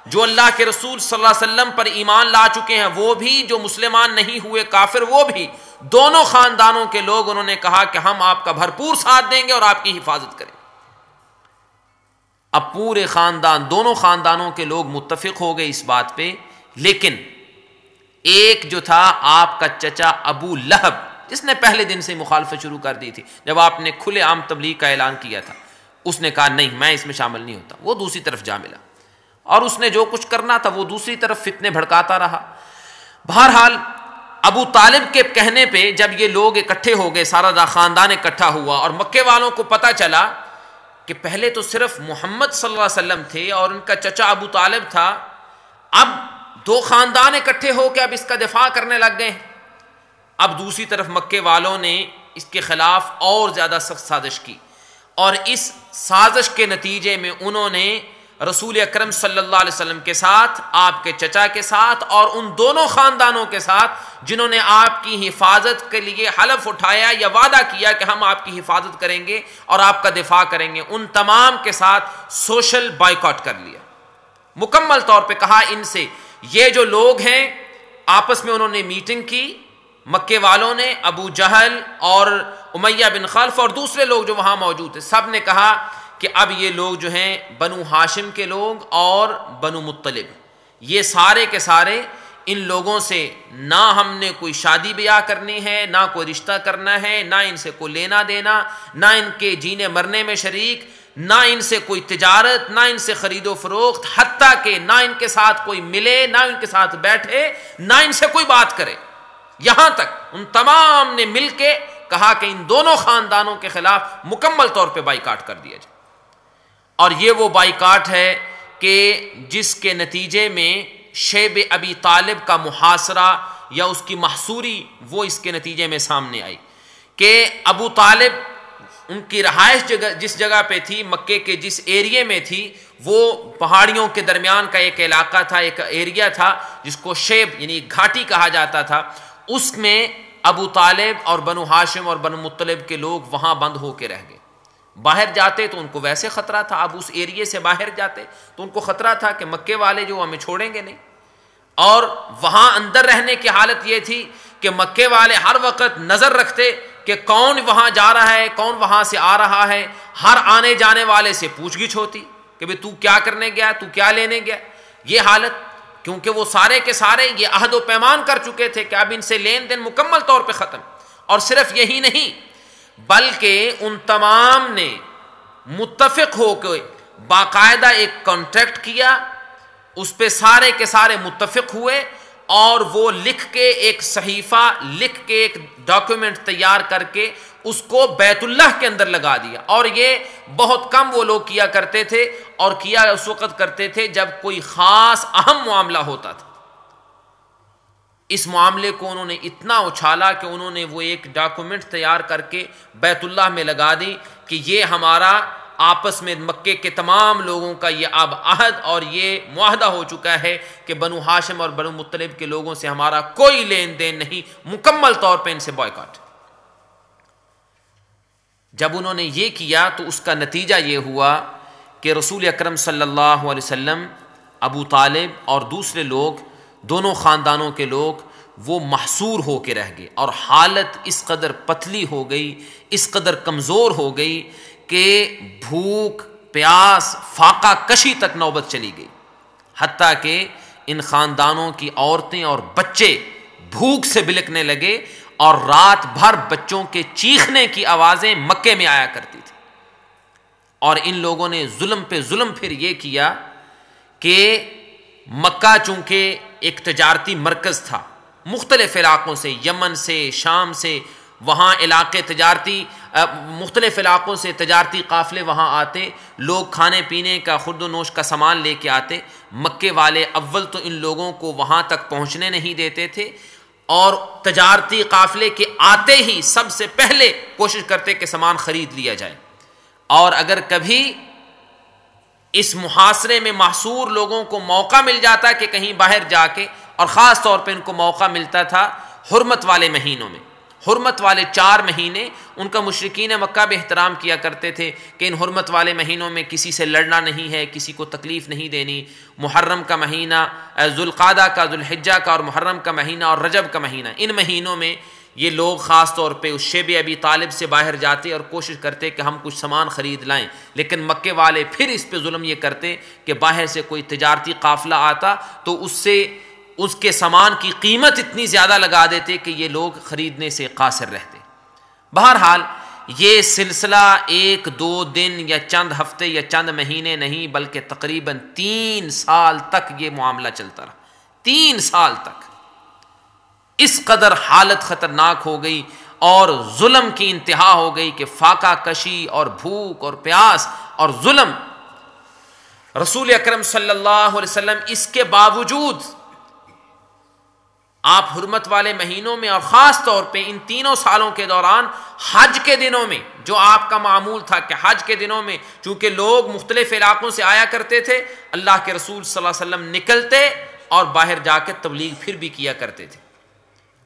جو اللہ کے رسول صلی اللہ علیہ وسلم پر ایمان لا چکے ہیں، وہ بھی جو مسلمان نہیں ہوئے کافر وہ بھی، دونوں خاندانوں کے لوگ، انہوں نے کہا کہ ہم آپ کا بھرپور ساتھ دیں گے اور آپ کی حفاظت کریں گے۔ اب پورے خاندان، دونوں خاندانوں کے لوگ متفق ہو گئے اس بات پہ، لیکن ایک جو تھا آپ کا چچا ابو لہب، جس نے پہلے دن سے مخالفت شروع کر دی تھی، جب آپ نے کھلے عام تبلیغ کا اعلان کیا تھا، اس نے کہا نہیں میں اس میں شامل نہیں ہوتا، وہ دوسری طرف جا ملا اور اس نے جو کچھ کرنا تھا وہ دوسری طرف فتنے بھڑکاتا رہا۔ بہرحال ابو طالب کے کہنے پہ جب یہ لوگ اکٹھے ہو گئے، سارا خاندان اکٹھا ہوا، اور مکے والوں کو پتہ چلا کہ پہلے تو صرف محمد صلی اللہ علیہ وسلم تھے اور ان کا چچا ابو طالب تھا، اب 2 خاندان اکٹھے ہو کے اب اس کا دفاع کرنے لگ گئے ہیں۔ اب دوسری طرف مکے والوں نے اس کے خلاف اور زیادہ سخت سازش کی، اور اس سازش کے نتیجے میں انہوں نے رسول اکرم صلی اللہ علیہ وسلم کے ساتھ، آپ کے چچا کے ساتھ، اور ان دونوں خاندانوں کے ساتھ جنہوں نے آپ کی حفاظت کے لیے حلف اٹھایا یا وعدہ کیا کہ ہم آپ کی حفاظت کریں گے اور آپ کا دفاع کریں گے، ان تمام کے ساتھ سوشل بائیکاٹ کر لیا۔ مکمل طور پہ کہا ان سے یہ جو لوگ ہیں، آپس میں انہوں نے میٹنگ کی، مکے والوں نے، ابو جہل اور امیہ بن خلف اور دوسرے لوگ جو وہاں موجود تھے، سب نے کہا کہ اب یہ لوگ جو ہیں بنو ہاشم کے لوگ اور بنو مطلب، یہ سارے کے سارے ان لوگوں سے نہ ہم نے کوئی شادی بیاہ کرنی ہے، نہ کوئی رشتہ کرنا ہے، نہ ان سے کوئی لینا دینا، نہ ان کے جینے مرنے میں شریک، نہ ان سے کوئی تجارت، نہ ان سے خرید و فروخت، حتیٰ کہ نہ ان کے ساتھ کوئی ملے، نہ ان کے ساتھ بیٹھے، نہ ان سے کوئی بات کرے۔ یہاں تک ان تمام نے مل کے کہا کہ ان دونوں خاندانوں کے خلاف مکمل طور پہ بائیکاٹ کر دیا جائے، اور یہ وہ بائیکاٹ ہے کہ جس کے نتیجے میں شیب ابی طالب کا محاصرہ یا اس کی محصوری وہ اس کے نتیجے میں سامنے آئی کہ ابو طالب ان کی رہائش جس جگہ پہ تھی، مکے کے جس ایریے میں تھی، وہ پہاڑیوں کے درمیان کا ایک علاقہ تھا، ایک ایریا تھا جس کو شیب یعنی گھاٹی کہا جاتا تھا، اس میں ابو طالب اور بنو ہاشم اور بنو مطلب کے لوگ وہاں بند ہو کے رہ گئے۔ باہر جاتے تو ان کو ویسے خطرہ تھا، اب اس ایریے سے باہر جاتے تو ان کو خطرہ تھا کہ مکے والے جو ہمیں چھوڑیں گے نہیں، اور وہاں اندر رہنے کی حالت یہ تھی کہ مکے والے ہر وقت نظر رکھتے کہ کون وہاں جا رہا ہے، کون وہاں سے آ رہا ہے، ہر آنے جانے والے سے پوچھ گچھ ہوتی کہ بھئی تو کیا کرنے گیا، تو کیا لینے گیا، یہ حالت، کیونکہ وہ سارے کے سارے یہ عہد و پیمان کر چکے تھے کہ اب ان سے لین دین مکمل طور پہ ختم۔ اور صرف یہی نہیں بلکہ ان تمام نے متفق ہو کے باقاعدہ ایک کانٹریکٹ کیا، اس پہ سارے کے سارے متفق ہوئے، اور وہ لکھ کے ایک صحیفہ لکھ کے ایک ڈاکیومنٹ تیار کر کے اس کو بیت اللہ کے اندر لگا دیا. اور یہ بہت کم وہ لوگ کیا کرتے تھے, اور کیا اس وقت کرتے تھے جب کوئی خاص اہم معاملہ ہوتا تھا. اس معاملے کو انہوں نے اتنا اچھالا کہ انہوں نے وہ ایک ڈاکومنٹ تیار کر کے بیت اللہ میں لگا دی کہ یہ ہمارا آپس میں مکے کے تمام لوگوں کا یہ اب عہد اور یہ معاہدہ ہو چکا ہے کہ بنو ہاشم اور بنو مطلب کے لوگوں سے ہمارا کوئی لین دین نہیں, مکمل طور پہ ان سے بائیکاٹ. جب انہوں نے یہ کیا تو اس کا نتیجہ یہ ہوا کہ رسول اکرم صلی اللہ علیہ وسلم, ابو طالب اور دوسرے لوگ, دونوں خاندانوں کے لوگ وہ محصور ہو کے رہ گئے, اور حالت اس قدر پتلی ہو گئی, اس قدر کمزور ہو گئی کہ بھوک, پیاس, فاقہ کشی تک نوبت چلی گئی. حتیٰ کہ ان خاندانوں کی عورتیں اور بچے بھوک سے بلکنے لگے, اور رات بھر بچوں کے چیخنے کی آوازیں مکے میں آیا کرتی تھی. اور ان لوگوں نے ظلم پہ ظلم پھر یہ کیا کہ مکہ چونکہ ایک تجارتی مرکز تھا, مختلف علاقوں سے, یمن سے, شام سے, وہاں علاقے تجارتی, مختلف علاقوں سے تجارتی قافلے وہاں آتے, لوگ کھانے پینے کا خرد و نوش کا سامان لے کے آتے. مکے والے اول تو ان لوگوں کو وہاں تک پہنچنے نہیں دیتے تھے, اور تجارتی قافلے کے آتے ہی سب سے پہلے کوشش کرتے کہ سامان خرید لیا جائے. اور اگر کبھی اس محاصرے میں محصور لوگوں کو موقع مل جاتا کہ کہیں باہر جا کے, اور خاص طور پہ ان کو موقع ملتا تھا حرمت والے مہینوں میں, حرمت والے 4 مہینے ان کا مشرکین مکہ بھی احترام کیا کرتے تھے کہ ان حرمت والے مہینوں میں کسی سے لڑنا نہیں ہے, کسی کو تکلیف نہیں دینی. محرم کا مہینہ, ذوالقعدہ کا, ذوالحجہ کا اور محرم کا مہینہ اور رجب کا مہینہ, ان مہینوں میں یہ لوگ خاص طور پہ اس شیب ابی طالب سے باہر جاتے اور کوشش کرتے کہ ہم کچھ سامان خرید لائیں. لیکن مکے والے پھر اس پہ ظلم یہ کرتے کہ باہر سے کوئی تجارتی قافلہ آتا تو اس سے اس کے سامان کی قیمت اتنی زیادہ لگا دیتے کہ یہ لوگ خریدنے سے قاصر رہتے. بہرحال یہ سلسلہ 1-2 دن یا چند ہفتے یا چند مہینے نہیں, بلکہ تقریباً 3 سال تک یہ معاملہ چلتا رہا. 3 سال تک اس قدر حالت خطرناک ہو گئی اور ظلم کی انتہا ہو گئی کہ فاقہ کشی اور بھوک اور پیاس اور ظلم. رسول اکرم صلی اللہ علیہ وسلم اس کے باوجود آپ حرمت والے مہینوں میں اور خاص طور پہ ان 3 سالوں کے دوران حج کے دنوں میں, جو آپ کا معمول تھا کہ حج کے دنوں میں چونکہ لوگ مختلف علاقوں سے آیا کرتے تھے, اللہ کے رسول صلی اللہ علیہ وسلم نکلتے اور باہر جا کے تبلیغ پھر بھی کیا کرتے تھے.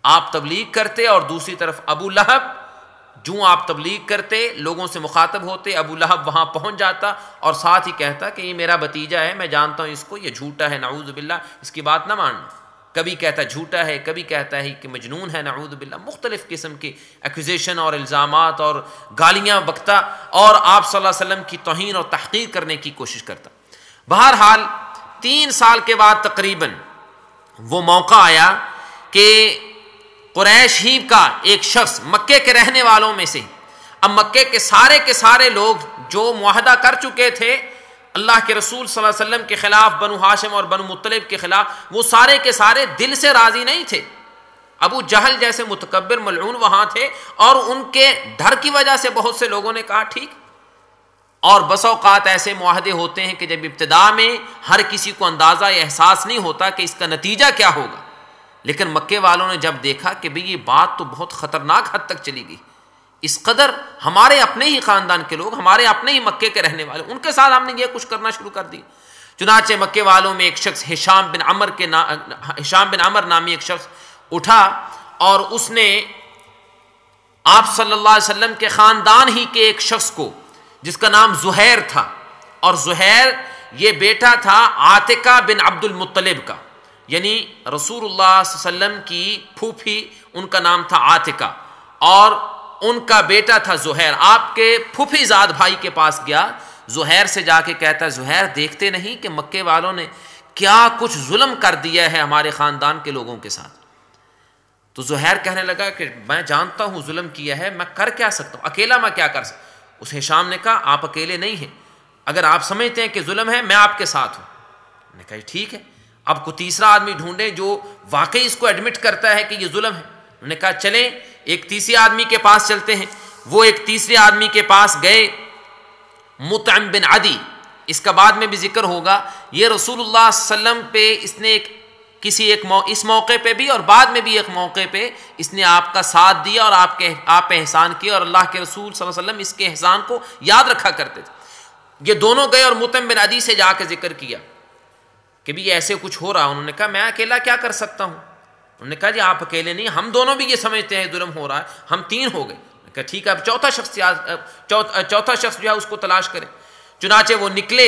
آپ تبلیغ کرتے اور دوسری طرف ابو لہب, جو آپ تبلیغ کرتے لوگوں سے مخاطب ہوتے, ابو لہب وہاں پہنچ جاتا اور ساتھ ہی کہتا کہ یہ میرا بھتیجا ہے, میں جانتا ہوں اس کو, یہ جھوٹا ہے, نعوذ باللہ, اس کی بات نہ ماننا. کبھی کہتا جھوٹا ہے, کبھی کہتا ہے کہ مجنون ہے, نعوذ باللہ, مختلف قسم کے ایکوزیشن اور الزامات اور گالیاں بکتا, اور آپ صلی اللہ علیہ وسلم کی توہین اور تحقیر کرنے کی کوشش کرتا. بہرحال 3 سال کے بعد تقریباً وہ موقع آیا کہ قریش ہی کا ایک شخص مکے کے رہنے والوں میں سے, اب مکے کے سارے لوگ جو معاہدہ کر چکے تھے اللہ کے رسول صلی اللہ علیہ وسلم کے خلاف, بنو ہاشم اور بنو مطلب کے خلاف, وہ سارے کے سارے دل سے راضی نہیں تھے. ابو جہل جیسے متکبر ملعون وہاں تھے, اور ان کے ڈر کی وجہ سے بہت سے لوگوں نے کہا ٹھیک. اور بس اوقات ایسے معاہدے ہوتے ہیں کہ جب ابتدا میں ہر کسی کو اندازہ یا احساس نہیں ہوتا کہ اس کا نتیجہ کیا ہوگا, لیکن مکے والوں نے جب دیکھا کہ بھئی یہ بات تو بہت خطرناک حد تک چلی گئی, اس قدر ہمارے اپنے ہی خاندان کے لوگ, ہمارے اپنے ہی مکے کے رہنے والے, ان کے ساتھ ہم نے یہ کچھ کرنا شروع کر دی. چنانچہ مکے والوں میں ایک شخص ہشام بن عمر نامی ایک شخص اٹھا, اور اس نے آپ صلی اللہ علیہ وسلم کے خاندان ہی کے ایک شخص کو, جس کا نام زہیر تھا, اور زہیر یہ بیٹا تھا عاتقہ بن عبد المطلب کا, یعنی رسول اللہ صلی اللہ علیہ وسلم کی پھوپھی, ان کا نام تھا عاتقہ, اور ان کا بیٹا تھا زہیر. آپ کے پھوپھی زاد بھائی کے پاس گیا, زہیر سے جا کے کہتا, زہیر دیکھتے نہیں کہ مکے والوں نے کیا کچھ ظلم کر دیا ہے ہمارے خاندان کے لوگوں کے ساتھ. تو زہیر کہنے لگا کہ میں جانتا ہوں ظلم کیا ہے, میں کر کیا سکتا ہوں, اکیلا میں کیا کر سکتا. اس ہشام نے کہا آپ اکیلے نہیں ہیں, اگر آپ سمجھتے ہیں کہ ظلم ہے میں آپ کے ساتھ ہوں. نے کہا ٹھیک ہے, اب کو تیسرا آدمی ڈھونڈیں جو واقعی اس کو ایڈمٹ کرتا ہے کہ یہ ظلم ہے. انہوں نے کہا چلیں ایک تیسرے آدمی کے پاس چلتے ہیں. وہ ایک تیسرے آدمی کے پاس گئے, مطعم بن عدی. اس کا بعد میں بھی ذکر ہوگا. یہ رسول اللہ صلی اللہ علیہ وسلم پہ اس نے اس موقع پہ بھی اور بعد میں بھی ایک موقع پہ اس نے آپ کا ساتھ دیا اور آپ پہ احسان کیا, اور اللہ کے رسول صلی اللہ علیہ وسلم اس کے احسان کو یاد رکھا کرتے تھے. یہ دونوں گئے اور مطعم بن عدی سے جا کے ذکر کیا کہ بھی ایسے کچھ ہو رہا. انہوں نے کہا میں اکیلا کیا کر سکتا ہوں. انہوں نے کہا جی آپ اکیلے نہیں, ہم دونوں بھی یہ سمجھتے ہیں ظلم ہو رہا ہے, ہم 3 ہو گئے. کہ ٹھیک ہے اب چوتھا شخص جو ہے اس کو تلاش کریں. چنانچہ وہ نکلے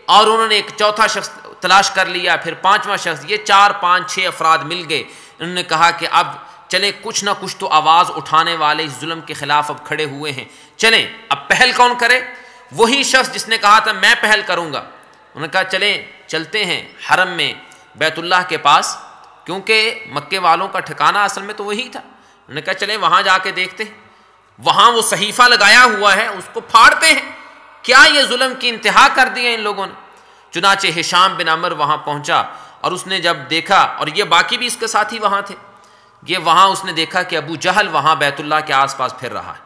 اور انہوں نے ایک چوتھا شخص تلاش کر لیا, پھر 5واں شخص, یہ 4 5 6 افراد مل گئے. انہوں نے کہا کہ اب چلیں کچھ نہ کچھ تو آواز اٹھانے والے اس ظلم کے خلاف اب کھڑے ہوئے ہیں, چلیں اب پہل کون کرے. وہی شخص جس نے کہا تھا میں پہل کروں گا. انہوں نے کہا چلیں چلتے ہیں حرم میں بیت اللہ کے پاس, کیونکہ مکے والوں کا ٹھکانہ اصل میں تو وہی تھا. انہوں نے کہا چلیں وہاں جا کے دیکھتے ہیں. وہاں وہ صحیفہ لگایا ہوا ہے, اس کو پھاڑتے ہیں, کیا یہ ظلم کی انتہا کر دی ہے ان لوگوں نے. چنانچہ ہشام بن عمر وہاں پہنچا اور اس نے جب دیکھا, اور یہ باقی بھی اس کے ساتھی وہاں تھے, یہ وہاں اس نے دیکھا کہ ابو جہل وہاں بیت اللہ کے آس پاس پھر رہا ہے.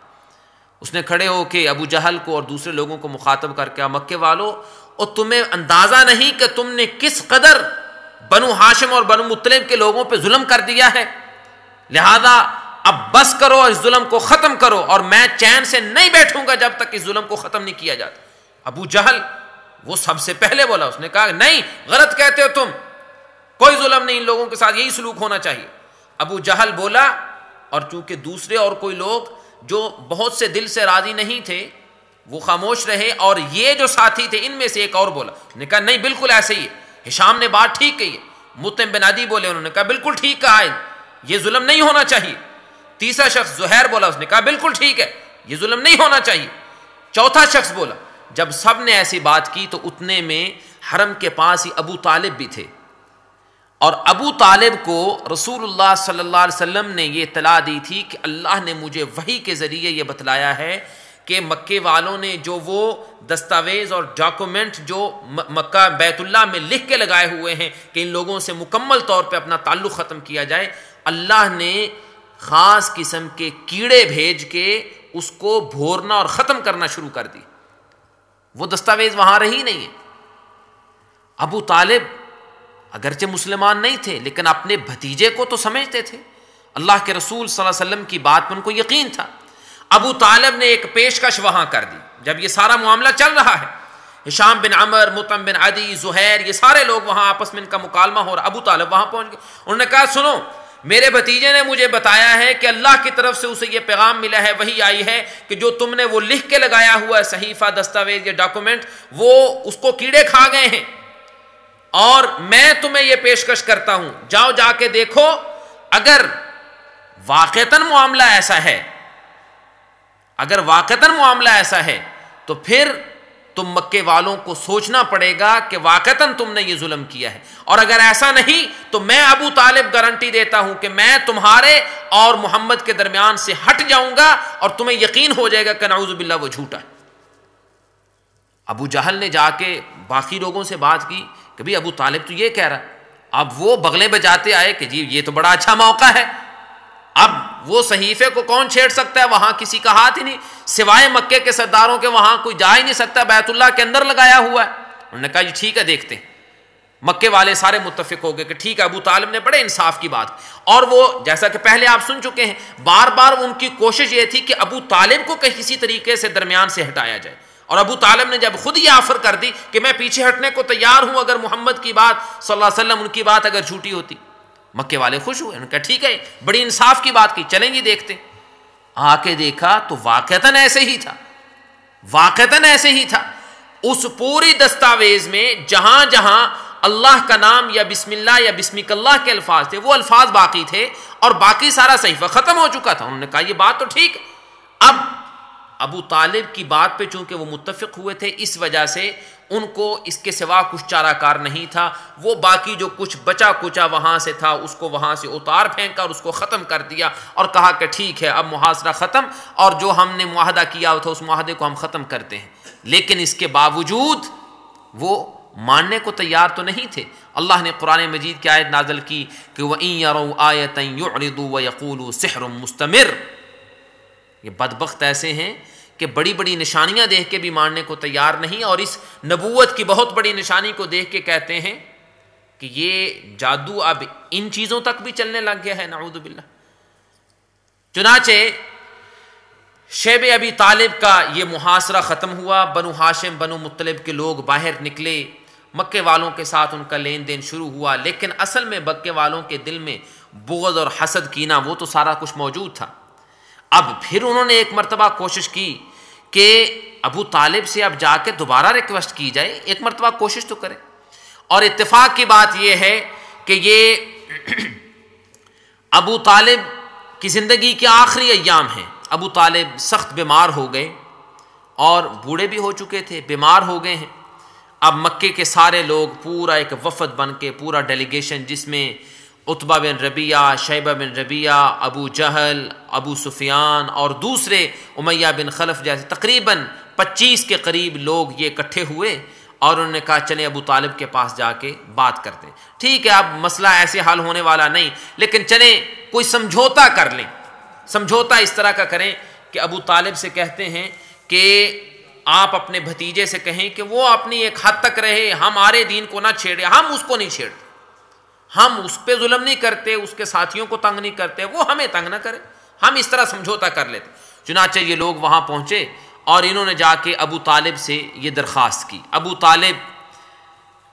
اس نے کھڑے ہو کے ابو جہل کو اور دوسرے لوگوں کو مخاطب کر کے, مکے والوں اور تمہیں اندازہ نہیں کہ تم نے کس قدر بنو ہاشم اور بنو مطلب کے لوگوں پہ ظلم کر دیا ہے, لہذا اب بس کرو اور اس ظلم کو ختم کرو, اور میں چین سے نہیں بیٹھوں گا جب تک اس ظلم کو ختم نہیں کیا جاتا. ابو جہل وہ سب سے پہلے بولا, اس نے کہا نہیں غلط کہتے ہو تم, کوئی ظلم نہیں, ان لوگوں کے ساتھ یہی سلوک ہونا چاہیے. ابو جہل بولا, اور چونکہ دوسرے اور کوئی لوگ جو بہت سے دل سے راضی نہیں تھے وہ خاموش رہے, اور یہ جو ساتھی تھے ان میں سے ایک اور بولا, اس نے کہا نہیں بالکل ایسے ہی ہے, ہشام نے بات ٹھیک کہی ہے. مطعم بن عدی بولے, انہوں نے کہا بالکل ٹھیک کہا ہے, یہ ظلم نہیں ہونا چاہیے. تیسرا شخص زہیر بولا, اس نے کہا بالکل ٹھیک ہے, یہ ظلم نہیں ہونا چاہیے. چوتھا شخص بولا. جب سب نے ایسی بات کی تو اتنے میں حرم کے پاس ہی ابو طالب بھی تھے, اور ابو طالب کو رسول اللہ صلی اللہ علیہ وسلم نے یہ اطلاع دی تھی کہ اللہ نے مجھے وحی کے ذریعے یہ بتلایا ہے کہ مکے والوں نے جو وہ دستاویز اور ڈاکومنٹ جو مکہ بیت اللہ میں لکھ کے لگائے ہوئے ہیں کہ ان لوگوں سے مکمل طور پہ اپنا تعلق ختم کیا جائے, اللہ نے خاص قسم کے کیڑے بھیج کے اس کو بھورنا اور ختم کرنا شروع کر دی. وہ دستاویز وہاں رہی نہیں ہے. ابو طالب اگرچہ مسلمان نہیں تھے لیکن اپنے بھتیجے کو تو سمجھتے تھے, اللہ کے رسول صلی اللہ علیہ وسلم کی بات میں ان کو یقین تھا. ابو طالب نے ایک پیشکش وہاں کر دی. جب یہ سارا معاملہ چل رہا ہے, ہشام بن عمر, مطعم بن عدی, زہیر, یہ سارے لوگ وہاں آپس میں ان کا مکالمہ ہو رہا. ابو طالب وہاں پہنچ گئے. انہوں نے کہا سنو, میرے بھتیجے نے مجھے بتایا ہے کہ اللہ کی طرف سے اسے یہ پیغام ملا ہے, وہی آئی ہے کہ جو تم نے وہ لکھ کے لگایا ہوا ہے صحیفہ, دستاویز, یہ ڈاکومنٹ, وہ اس کو کیڑے کھا گئے ہیں, اور میں تمہیں یہ پیشکش کرتا ہوں, جاؤ جا کے دیکھو, اگر واقعتاً معاملہ ایسا ہے تو پھر تم مکے والوں کو سوچنا پڑے گا کہ واقعتاً تم نے یہ ظلم کیا ہے, اور اگر ایسا نہیں تو میں ابو طالب گارنٹی دیتا ہوں کہ میں تمہارے اور محمد کے درمیان سے ہٹ جاؤں گا, اور تمہیں یقین ہو جائے گا کہ نعوذ باللہ وہ جھوٹا ہے. ابو جہل نے جا کے باقی لوگوں سے بات کی کہ بھی ابو طالب تو یہ کہہ رہا. اب وہ بغلیں بجاتے آئے کہ جی یہ تو بڑا اچھا موقع ہے, اب وہ صحیفے کو کون چھیڑ سکتا ہے, وہاں کسی کا ہاتھ ہی نہیں, سوائے مکے کے سرداروں کے وہاں کوئی جا ہی نہیں سکتا, بیت اللہ کے اندر لگایا ہوا ہے. انہوں نے کہا جی ٹھیک ہے دیکھتے ہیں. مکے والے سارے متفق ہو گئے کہ ٹھیک ہے. ابو طالب نے بڑے انصاف کی بات, اور وہ جیسا کہ پہلے آپ سن چکے ہیں, بار بار ان کی کوشش یہ تھی کہ ابو طالب کو کسی طریقے سے درمیان سے ہٹایا جائے, اور ابو طالب نے جب خود یہ آفر کر دی کہ میں پیچھے ہٹنے کو تیار ہوں اگر محمد کی بات صلی اللہ علیہ وسلم, ان کی بات اگر جھوٹی ہوتی. مکے والے خوش ہوئے, انہوں نے کہا ٹھیک ہے, بڑی انصاف کی بات کی, چلیں جی دیکھتے. آ کے دیکھا تو واقعتاً ایسے ہی تھا. اس پوری دستاویز میں جہاں جہاں اللہ کا نام یا بسم اللہ یا بسمک اللہ کے الفاظ تھے وہ الفاظ باقی تھے, اور باقی سارا صحیفہ ختم ہو چکا تھا. انہوں نے کہا یہ بات تو ٹھیک ہے. اب ابو طالب کی بات پہ چونکہ وہ متفق ہوئے تھے, اس وجہ سے ان کو اس کے سوا کچھ چارہ کار نہیں تھا. وہ باقی جو کچھ بچا کچا وہاں سے تھا اس کو وہاں سے اتار پھینکا اور اس کو ختم کر دیا, اور کہا کہ ٹھیک ہے اب محاصرہ ختم, اور جو ہم نے معاہدہ کیا تھا اس معاہدے کو ہم ختم کرتے ہیں. لیکن اس کے باوجود وہ ماننے کو تیار تو نہیں تھے۔ اللہ نے قرآن مجید کی آیت نازل کی کہ وَإِن يَرَوْا آیَةً يُعْرِضُوا وَيَقُولُوا سِحْرٌ مُسْتَمِرٌ، یہ بدبخت ایسے ہیں کہ بڑی بڑی نشانیاں دیکھ کے بھی ماننے کو تیار نہیں، اور اس نبوت کی بہت بڑی نشانی کو دیکھ کے کہتے ہیں کہ یہ جادو اب ان چیزوں تک بھی چلنے لگ گیا ہے، نعوذ باللہ۔ چنانچہ شیب ابی طالب کا یہ محاصرہ ختم ہوا، بنو ہاشم بنو مطلب کے لوگ باہر نکلے، مکے والوں کے ساتھ ان کا لین دین شروع ہوا، لیکن اصل میں مکے والوں کے دل میں بغض اور حسد کینہ وہ تو سارا کچھ موجود تھا۔ اب پھر انہوں نے ایک مرتبہ کوشش کی کہ ابو طالب سے اب جا کے دوبارہ ریکویسٹ کی جائے، ایک مرتبہ کوشش تو کرے۔ اور اتفاق کی بات یہ ہے کہ یہ ابو طالب کی زندگی کے آخری ایام ہیں۔ ابو طالب سخت بیمار ہو گئے اور بوڑھے بھی ہو چکے تھے، بیمار ہو گئے ہیں۔ اب مکے کے سارے لوگ پورا ایک وفد بن کے، پورا ڈیلیگیشن جس میں عتبہ بن ربیعہ، شیبہ بن ربیعہ، ابو جہل، ابو سفیان اور دوسرے امیہ بن خلف جیسے تقریباً 25 کے قریب لوگ یہ اکٹھے ہوئے، اور انہوں نے کہا چلیں ابو طالب کے پاس جا کے بات کرتے ہیں۔ ٹھیک ہے، اب مسئلہ ایسے حل ہونے والا نہیں، لیکن چلیں کوئی سمجھوتا کر لیں۔ سمجھوتا اس طرح کا کریں کہ ابو طالب سے کہتے ہیں کہ آپ اپنے بھتیجے سے کہیں کہ وہ اپنی ایک حد تک رہے، ہمارے دین کو نہ چھیڑے، ہم اس کو نہیں چھیڑتے، ہم اس پہ ظلم نہیں کرتے، اس کے ساتھیوں کو تنگ نہیں کرتے، وہ ہمیں تنگ نہ کرے، ہم اس طرح سمجھوتا کر لیتے۔ چنانچہ یہ لوگ وہاں پہنچے اور انہوں نے جا کے ابو طالب سے یہ درخواست کی۔ ابو طالب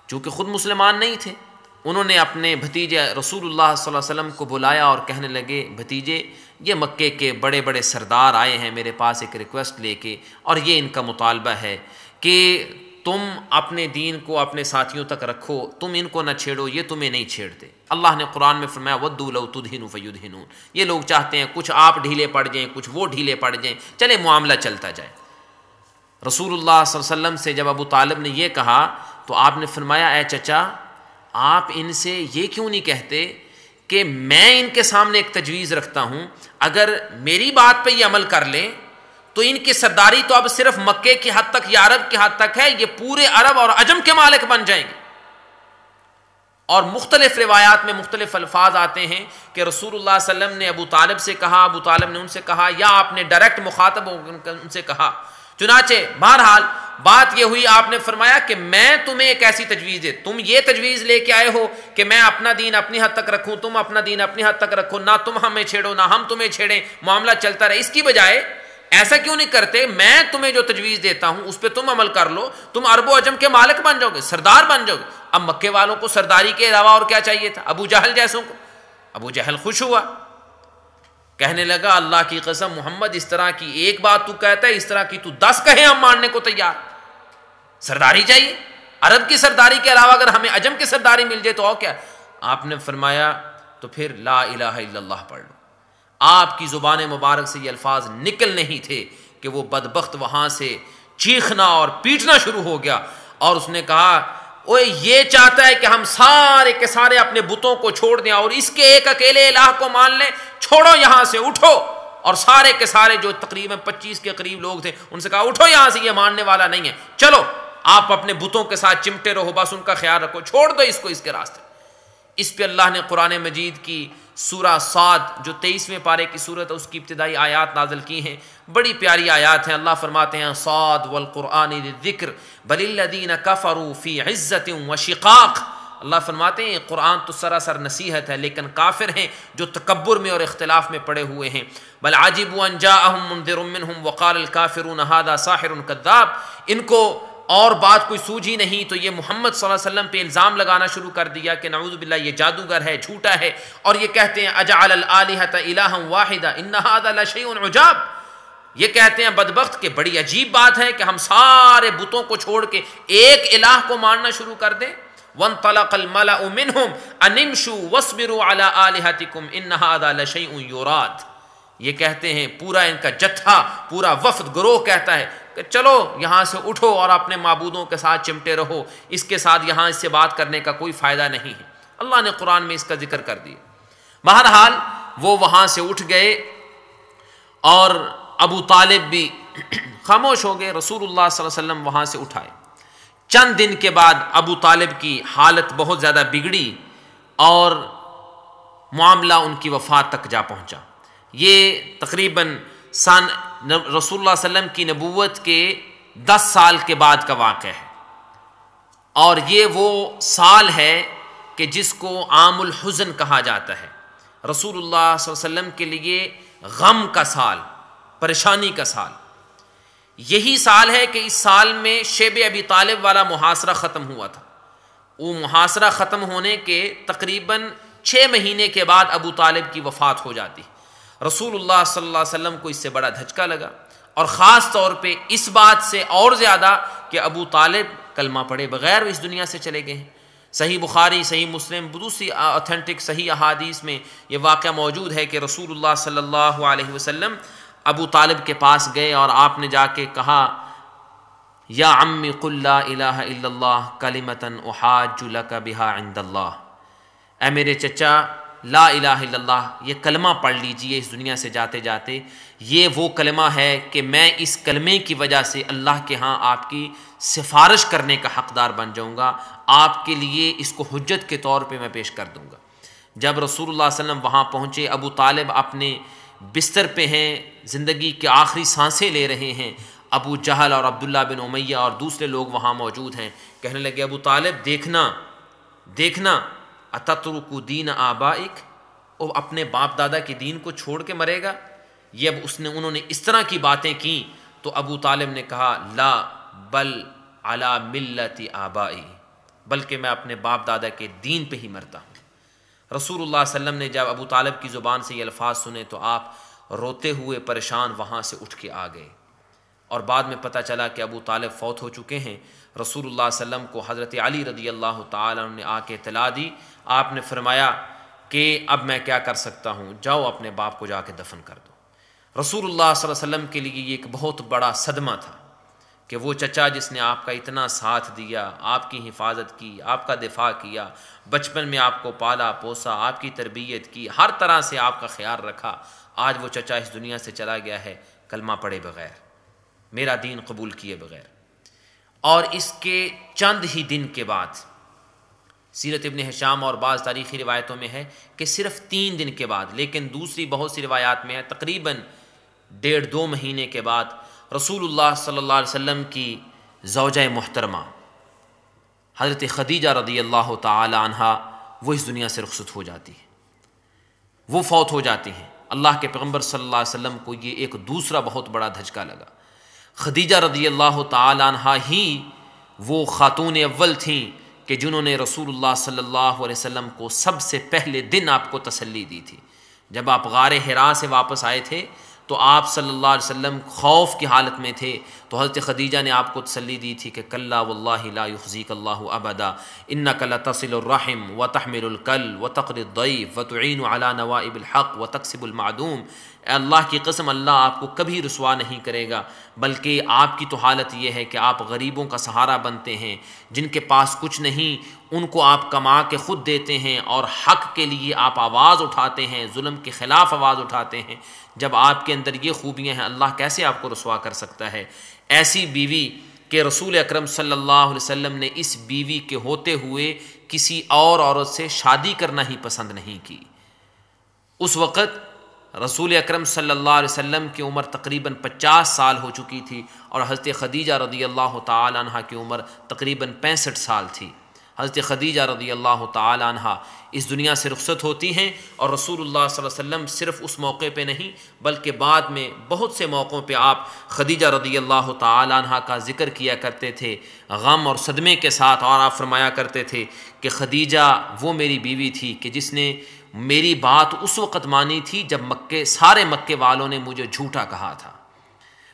چونکہ خود مسلمان نہیں تھے، انہوں نے اپنے بھتیجے رسول اللہ صلی اللہ علیہ وسلم کو بلایا اور کہنے لگے بھتیجے یہ مکے کے بڑے بڑے سردار آئے ہیں میرے پاس ایک ریکویسٹ لے کے، اور یہ ان کا مطالبہ ہے کہ تم اپنے دین کو اپنے ساتھیوں تک رکھو، تم ان کو نہ چھیڑو، یہ تمہیں نہیں چھیڑتے۔ اللہ نے قرآن میں فرمایا وَدُّوا لَوْ تُدْهِنُ فَيُدْهِنُونَ، یہ لوگ چاہتے ہیں کچھ آپ ڈھیلے پڑ جائیں، کچھ وہ ڈھیلے پڑ جائیں، چلے معاملہ چلتا جائے۔ رسول اللہ صلی اللہ علیہ وسلم سے جب ابو طالب نے یہ کہا تو آپ نے فرمایا اے چچا، آپ ان سے یہ کیوں نہیں کہتے کہ میں ان کے سامنے ایک تجویز رکھتا ہوں، اگر میری بات پہ یہ عمل کر لیں تو ان کی سرداری تو اب صرف مکے کی حد تک یا عرب کی حد تک ہے، یہ پورے عرب اور عجم کے مالک بن جائیں گے۔ اور مختلف روایات میں مختلف الفاظ آتے ہیں کہ رسول اللہ صلی اللہ علیہ وسلم نے ابو طالب سے کہا، ابو طالب نے ان سے کہا، یا آپ نے ڈائریکٹ مخاطب ہو ان سے کہا۔ چنانچہ بہرحال بات یہ ہوئی، آپ نے فرمایا کہ میں تمہیں ایک ایسی تجویز ہے، تم یہ تجویز لے کے آئے ہو کہ میں اپنا دین اپنی حد تک رکھوں، تم اپنا دین اپنی حد تک رکھو، نہ تم ہمیں چھیڑو نہ ہم تمہیں چھیڑیں، معاملہ چلتا رہے۔ اس کی بجائے ایسا کیوں نہیں کرتے، میں تمہیں جو تجویز دیتا ہوں اس پہ تم عمل کر لو، تم عرب و عجم کے مالک بن جاؤ گے، سردار بن جاؤ گے۔ اب مکے والوں کو سرداری کے علاوہ اور کیا چاہیے تھا؟ ابو جہل جیسوں کو۔ ابو جہل خوش ہوا، کہنے لگا اللہ کی قسم محمد، اس طرح کی ایک بات تو کہتا ہے، اس طرح کی تو 10 کہیں ہم ماننے کو تیار۔ سرداری چاہیے، عرب کی سرداری کے علاوہ اگر ہمیں عجم کی سرداری مل جائے تو اور کیا۔ آپ نے فرمایا تو پھر لا الہ الا اللہ پڑھ لو۔ آپ کی زبان مبارک سے یہ الفاظ نکل نہیں تھے کہ وہ بدبخت وہاں سے چیخنا اور پیٹنا شروع ہو گیا، اور اس نے کہا اوے یہ چاہتا ہے کہ ہم سارے کے سارے اپنے بتوں کو چھوڑ دیں اور اس کے ایک اکیلے الہ کو مان لیں، چھوڑو یہاں سے، اٹھو۔ اور سارے کے سارے جو تقریباً 25 کے قریب لوگ تھے ان سے کہا اٹھو یہاں سے، یہ ماننے والا نہیں ہے، چلو آپ اپنے بتوں کے ساتھ چمٹے رہو، بس ان کا خیال رکھو، چھوڑ دو اس کو اس کے راستے۔ اس پہ اللہ نے قرآن مجید کی سورہ صاد جو 23ویں پارے کی سورت ہے اس کی ابتدائی آیات نازل کی ہیں، بڑی پیاری آیات ہیں۔ اللہ فرماتے ہیں صاد والقرآن للذکر بل الذین کفروا فی عزت وشقاق۔ اللہ فرماتے ہیں قرآن تو سراسر نصیحت ہے، لیکن کافر ہیں جو تکبر میں اور اختلاف میں پڑے ہوئے ہیں۔ بل عجبوا ان جاءہم منذر منہم وقال الکافرون ھذا ساحر کذاب، ان کو اور بات کوئی سوجھی نہیں تو یہ محمد صلی اللہ علیہ وسلم پہ الزام لگانا شروع کر دیا کہ نعوذ باللہ یہ جادوگر ہے، جھوٹا ہے، اور یہ کہتے ہیں اجعل الآلہۃ الہا واحدا ان ھذا لشیء عجاب۔ یہ کہتے ہیں بدبخت کہ بڑی عجیب بات ہے کہ ہم سارے بتوں کو چھوڑ کے ایک الہ کو ماننا شروع کر دیں۔ وانطلق الملأ منهم ان امشوا واصبروا على آلہتکم ان ھذا لشیء یراد۔ یہ کہتے ہیں پورا ان کا جتھا، پورا وفد گروہ کہتا ہے کہ چلو یہاں سے اٹھو اور اپنے معبودوں کے ساتھ چمٹے رہو، اس کے ساتھ یہاں اس سے بات کرنے کا کوئی فائدہ نہیں ہے۔ اللہ نے قرآن میں اس کا ذکر کر دیا۔ بہرحال وہ وہاں سے اٹھ گئے اور ابو طالب بھی خاموش ہو گئے، رسول اللہ صلی اللہ علیہ وسلم وہاں سے اٹھائے۔ چند دن کے بعد ابو طالب کی حالت بہت زیادہ بگڑی اور معاملہ ان کی وفات تک جا پہنچا۔ یہ تقریباً رسول اللہ صلی اللہ علیہ وسلم کی نبوت کے 10 سال کے بعد کا واقعہ ہے، اور یہ وہ سال ہے کہ جس کو عام الحزن کہا جاتا ہے۔ رسول اللہ صلی اللہ علیہ وسلم کے لیے غم کا سال، پریشانی کا سال۔ یہی سال ہے کہ اس سال میں شیب ابی طالب والا محاصرہ ختم ہوا تھا۔ وہ محاصرہ ختم ہونے کے تقریباً 6 مہینے کے بعد ابو طالب کی وفات ہو جاتی۔ رسول اللہ صلی اللہ علیہ وسلم کو اس سے بڑا دھچکا لگا، اور خاص طور پہ اس بات سے اور زیادہ کہ ابو طالب کلمہ پڑھے بغیر اس دنیا سے چلے گئے ہیں۔ صحیح بخاری، صحیح مسلم، دوسری اوتھینٹک صحیح احادیث میں یہ واقعہ موجود ہے کہ رسول اللہ صلی اللہ علیہ وسلم ابو طالب کے پاس گئے اور آپ نے جا کے کہا، یا عمی قل لا الہ الا اللہ کلمۃ احاج لک بہا عند اللہ، اے میرے چچا لا الہ الا اللہ یہ کلمہ پڑھ لیجئے اس دنیا سے جاتے جاتے، یہ وہ کلمہ ہے کہ میں اس کلمے کی وجہ سے اللہ کے ہاں آپ کی سفارش کرنے کا حقدار بن جاؤں گا، آپ کے لیے اس کو حجت کے طور پہ میں پیش کر دوں گا۔ جب رسول اللہ صلی اللہ علیہ وسلم وہاں پہنچے، ابو طالب اپنے بستر پہ ہیں، زندگی کے آخری سانسیں لے رہے ہیں، ابو جہل اور عبداللہ بن امیہ اور دوسرے لوگ وہاں موجود ہیں۔ کہنے لگے ابو طالب دیکھنا اتترک دین آبائک، وہ اپنے باپ دادا کے دین کو چھوڑ کے مرے گا۔ یہ اب انہوں نے اس طرح کی باتیں کی تو ابو طالب نے کہا، لا بل علی ملت آبائی، بلکہ میں اپنے باپ دادا کے دین پہ ہی مرتا ہوں۔ رسول اللہ صلی اللہ علیہ وسلم نے جب ابو طالب کی زبان سے یہ الفاظ سنے تو آپ روتے ہوئے پریشان وہاں سے اٹھ کے آ گئے، اور بعد میں پتہ چلا کہ ابو طالب فوت ہو چکے ہیں۔ رسول اللہ صلی اللہ علیہ وسلم کو حضرت علی رضی اللہ تعالیٰ عنہ نے آ کے اطلاع دی۔ آپ نے فرمایا کہ اب میں کیا کر سکتا ہوں، جاؤ اپنے باپ کو جا کے دفن کر دو۔ رسول اللہ صلی اللہ علیہ وسلم کے لیے یہ ایک بہت بڑا صدمہ تھا کہ وہ چچا جس نے آپ کا اتنا ساتھ دیا، آپ کی حفاظت کی، آپ کا دفاع کیا، بچپن میں آپ کو پالا پوسا، آپ کی تربیت کی، ہر طرح سے آپ کا خیال رکھا، آج وہ چچا اس دنیا سے چلا گیا ہے کلمہ پڑھے بغیر، میرا دین قبول کیے بغیر۔ اور اس کے چند ہی دن کے بعد، سیرت ابن ہشام اور بعض تاریخی روایتوں میں ہے کہ صرف 3 دن کے بعد، لیکن دوسری بہت سی روایات میں ہے تقریباً 1.5-2 مہینے کے بعد، رسول اللہ صلی اللہ علیہ وسلم کی زوجہ محترمہ حضرت خدیجہ رضی اللہ تعالی عنہا وہ اس دنیا سے رخصت ہو جاتی ہے، وہ فوت ہو جاتی ہیں۔ اللہ کے پیغمبر صلی اللہ علیہ وسلم کو یہ ایک دوسرا بہت بڑا دھچکا لگا۔ خدیجہ رضی اللہ تعالی عنہا ہی وہ خاتون اول تھیں کہ جنہوں نے رسول اللہ صلی اللہ علیہ وسلم کو سب سے پہلے دن آپ کو تسلی دی تھی۔ جب آپ غار حرا سے واپس آئے تھے تو آپ صلی اللہ علیہ وسلم خوف کی حالت میں تھے، تو حضرت خدیجہ نے آپ کو تسلی دی تھی کہ کلا واللہ لا یخزیک اللہ ابدا انک لتصل الرحم وتحمل الکل وتقری الضیف وتعین علی نوائب الحق وتکسب المعدوم، اے اللہ کی قسم اللہ آپ کو کبھی رسوا نہیں کرے گا، بلکہ آپ کی تو حالت یہ ہے کہ آپ غریبوں کا سہارا بنتے ہیں، جن کے پاس کچھ نہیں ان کو آپ کما کے خود دیتے ہیں، اور حق کے لیے آپ آواز اٹھاتے ہیں، ظلم کے خلاف آواز اٹھاتے ہیں۔ جب آپ کے اندر یہ خوبیاں ہیں، اللہ کیسے آپ کو رسوا کر سکتا ہے؟ ایسی بیوی کہ رسول اکرم صلی اللہ علیہ وسلم نے اس بیوی کے ہوتے ہوئے کسی اور عورت سے شادی کرنا ہی پسند نہیں کی۔ اس وقت رسول اکرم صلی اللہ علیہ وسلم کی عمر تقریباً 50 سال ہو چکی تھی، اور حضرت خدیجہ رضی اللہ تعالی عنہ کی عمر تقریباً 65 سال تھی۔ حضرت خدیجہ رضی اللہ تعالی عنہ اس دنیا سے رخصت ہوتی ہیں، اور رسول اللہ صلی اللہ علیہ وسلم صرف اس موقع پہ نہیں بلکہ بعد میں بہت سے موقعوں پہ آپ خدیجہ رضی اللہ تعالی عنہ کا ذکر کیا کرتے تھے غم اور صدمے کے ساتھ، اور آپ فرمایا کرتے تھے کہ خدیجہ وہ میری بیوی تھی کہ جس نے میری بات اس وقت مانی تھی جب سارے مکے والوں نے مجھے جھوٹا کہا تھا۔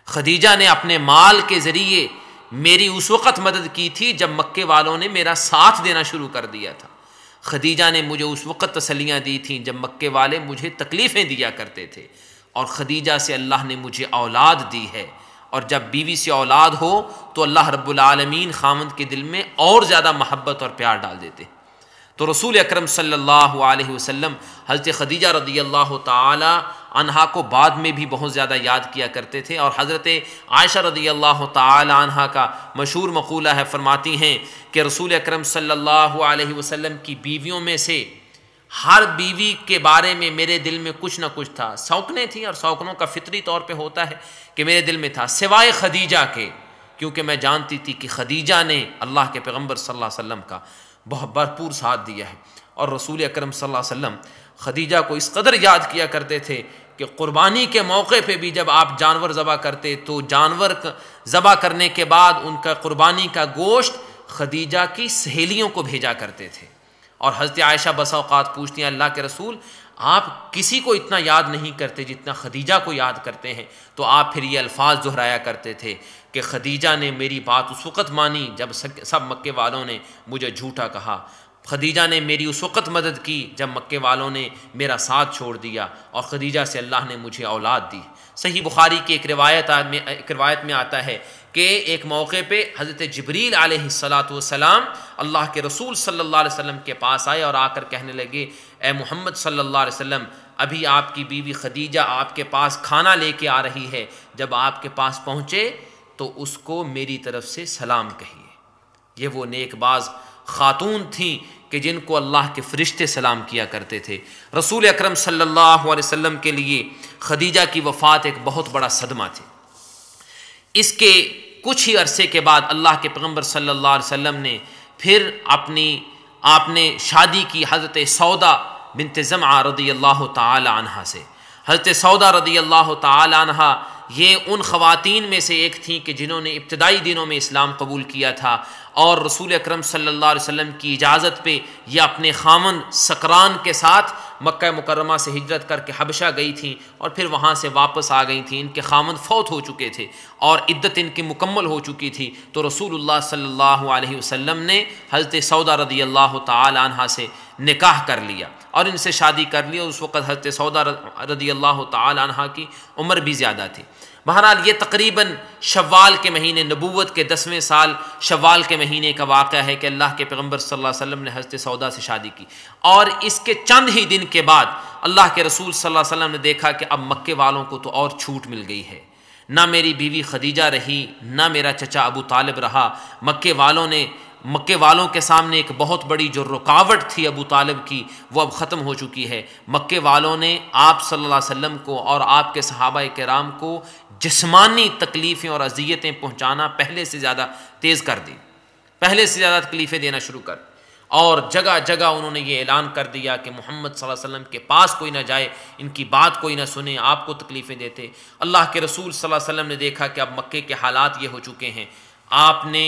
خدیجہ نے اپنے مال کے ذریعے میری اس وقت مدد کی تھی جب مکے والوں نے میرا ساتھ دینا شروع کر دیا تھا۔ خدیجہ نے مجھے اس وقت تسلیاں دی تھیں جب مکے والے مجھے تکلیفیں دیا کرتے تھے، اور خدیجہ سے اللہ نے مجھے اولاد دی ہے، اور جب بیوی سے اولاد ہو تو اللہ رب العالمین خاوند کے دل میں اور زیادہ محبت اور پیار ڈال دیتے۔ تو رسول اکرم صلی اللہ علیہ وسلم حضرت خدیجہ رضی اللہ تعالی عنہا کو بعد میں بھی بہت زیادہ یاد کیا کرتے تھے. اور حضرت عائشہ رضی اللہ تعالی عنہا کا مشہور مقولہ ہے، فرماتی ہیں کہ رسول اکرم صلی اللہ علیہ وسلم کی بیویوں میں سے ہر بیوی کے بارے میں میرے دل میں کچھ نہ کچھ تھا. سوکنیں تھیں اور سوکنوں کا فطری طور پہ ہوتا ہے کہ میرے دل میں تھا، سوائے خدیجہ کے، کیونکہ میں جانتی تھی کہ خدیجہ نے اللہ کے پیغمبر صلی اللہ علیہ وسلم کا بہت بھرپور ساتھ دیا ہے. اور رسول اکرم صلی اللہ علیہ وسلم خدیجہ کو اس قدر یاد کیا کرتے تھے کہ قربانی کے موقع پہ بھی جب آپ جانور ذبح کرتے تو جانور ذبح کرنے کے بعد ان کا قربانی کا گوشت خدیجہ کی سہیلیوں کو بھیجا کرتے تھے. اور حضرت عائشہ بسا اوقات پوچھتی ہیں اللہ کے رسول آپ کسی کو اتنا یاد نہیں کرتے جتنا خدیجہ کو یاد کرتے ہیں. تو آپ پھر یہ الفاظ دہرایا کرتے تھے کہ خدیجہ نے میری بات اس وقت مانی جب سب مکے والوں نے مجھے جھوٹا کہا، خدیجہ نے میری اس وقت مدد کی جب مکے والوں نے میرا ساتھ چھوڑ دیا، اور خدیجہ سے اللہ نے مجھے اولاد دی. صحیح بخاری کی ایک روایت میں آتا ہے کہ ایک موقع پہ حضرت جبریل علیہ السلام اللہ کے رسول صلی اللہ علیہ وسلم کے پاس آئے اور آ کر کہنے لگے اے محمد صلی اللہ علیہ وسلم ابھی آپ کی بیوی خدیجہ آپ کے پاس کھانا لے کے آ رہی ہے، جب آپ کے پاس پہنچے تو اس کو میری طرف سے سلام کہیے. یہ وہ نیک باز خاتون تھیں کہ جن کو اللہ کے فرشتے سلام کیا کرتے تھے. رسول اکرم صلی اللہ علیہ وسلم کے لیے خدیجہ کی وفات ایک بہت بڑا صدمہ تھی. اس کے کچھ ہی عرصے کے بعد اللہ کے پیغمبر صلی اللہ علیہ وسلم نے پھر آپ نے شادی کی حضرت سودا بنت زمعہ رضی اللہ تعالی عنہا سے. حضرت سودا رضی اللہ تعالی عنہا یہ ان خواتین میں سے ایک تھیں کہ جنہوں نے ابتدائی دنوں میں اسلام قبول کیا تھا، اور رسول اکرم صلی اللہ علیہ وسلم کی اجازت پہ یہ اپنے خامن سکران کے ساتھ مکہ مکرمہ سے ہجرت کر کے حبشہ گئی تھیں اور پھر وہاں سے واپس آ گئی تھیں. ان کے خامن فوت ہو چکے تھے اور عدت ان کی مکمل ہو چکی تھی. تو رسول اللہ صلی اللہ علیہ وسلم نے حضرت سودا رضی اللہ تعالی عنہا سے نکاح کر لیا اور ان سے شادی کر لی. اور اس وقت حضرت سودا رضی اللہ تعالی عنہا کی عمر بھی زیادہ تھی. بہرحال یہ تقریباً شوال کے مہینے، نبوت کے 10ویں سال شوال کے مہینے کا واقعہ ہے کہ اللہ کے پیغمبر صلی اللہ علیہ وسلم نے حضرت سودا سے شادی کی. اور اس کے چند ہی دن کے بعد اللہ کے رسول صلی اللہ علیہ وسلم نے دیکھا کہ اب مکے والوں کو تو اور چھوٹ مل گئی ہے، نہ میری بیوی خدیجہ رہی، نہ میرا چچا ابو طالب رہا. مکے والوں کے سامنے ایک بہت بڑی جو رکاوٹ تھی ابو طالب کی وہ اب ختم ہو چکی ہے. مکے والوں نے آپ صلی اللہ علیہ وسلم کو اور آپ کے صحابہ کرام کو جسمانی تکلیفیں اور اذیتیں پہنچانا پہلے سے زیادہ تیز کر دی، پہلے سے زیادہ تکلیفیں دینا شروع کر. اور جگہ جگہ انہوں نے یہ اعلان کر دیا کہ محمد صلی اللہ علیہ وسلم کے پاس کوئی نہ جائے، ان کی بات کوئی نہ سنے، آپ کو تکلیفیں دیتے. اللہ کے رسول صلی اللہ علیہ وسلم نے دیکھا کہ اب مکے کے حالات یہ ہو چکے ہیں. آپ نے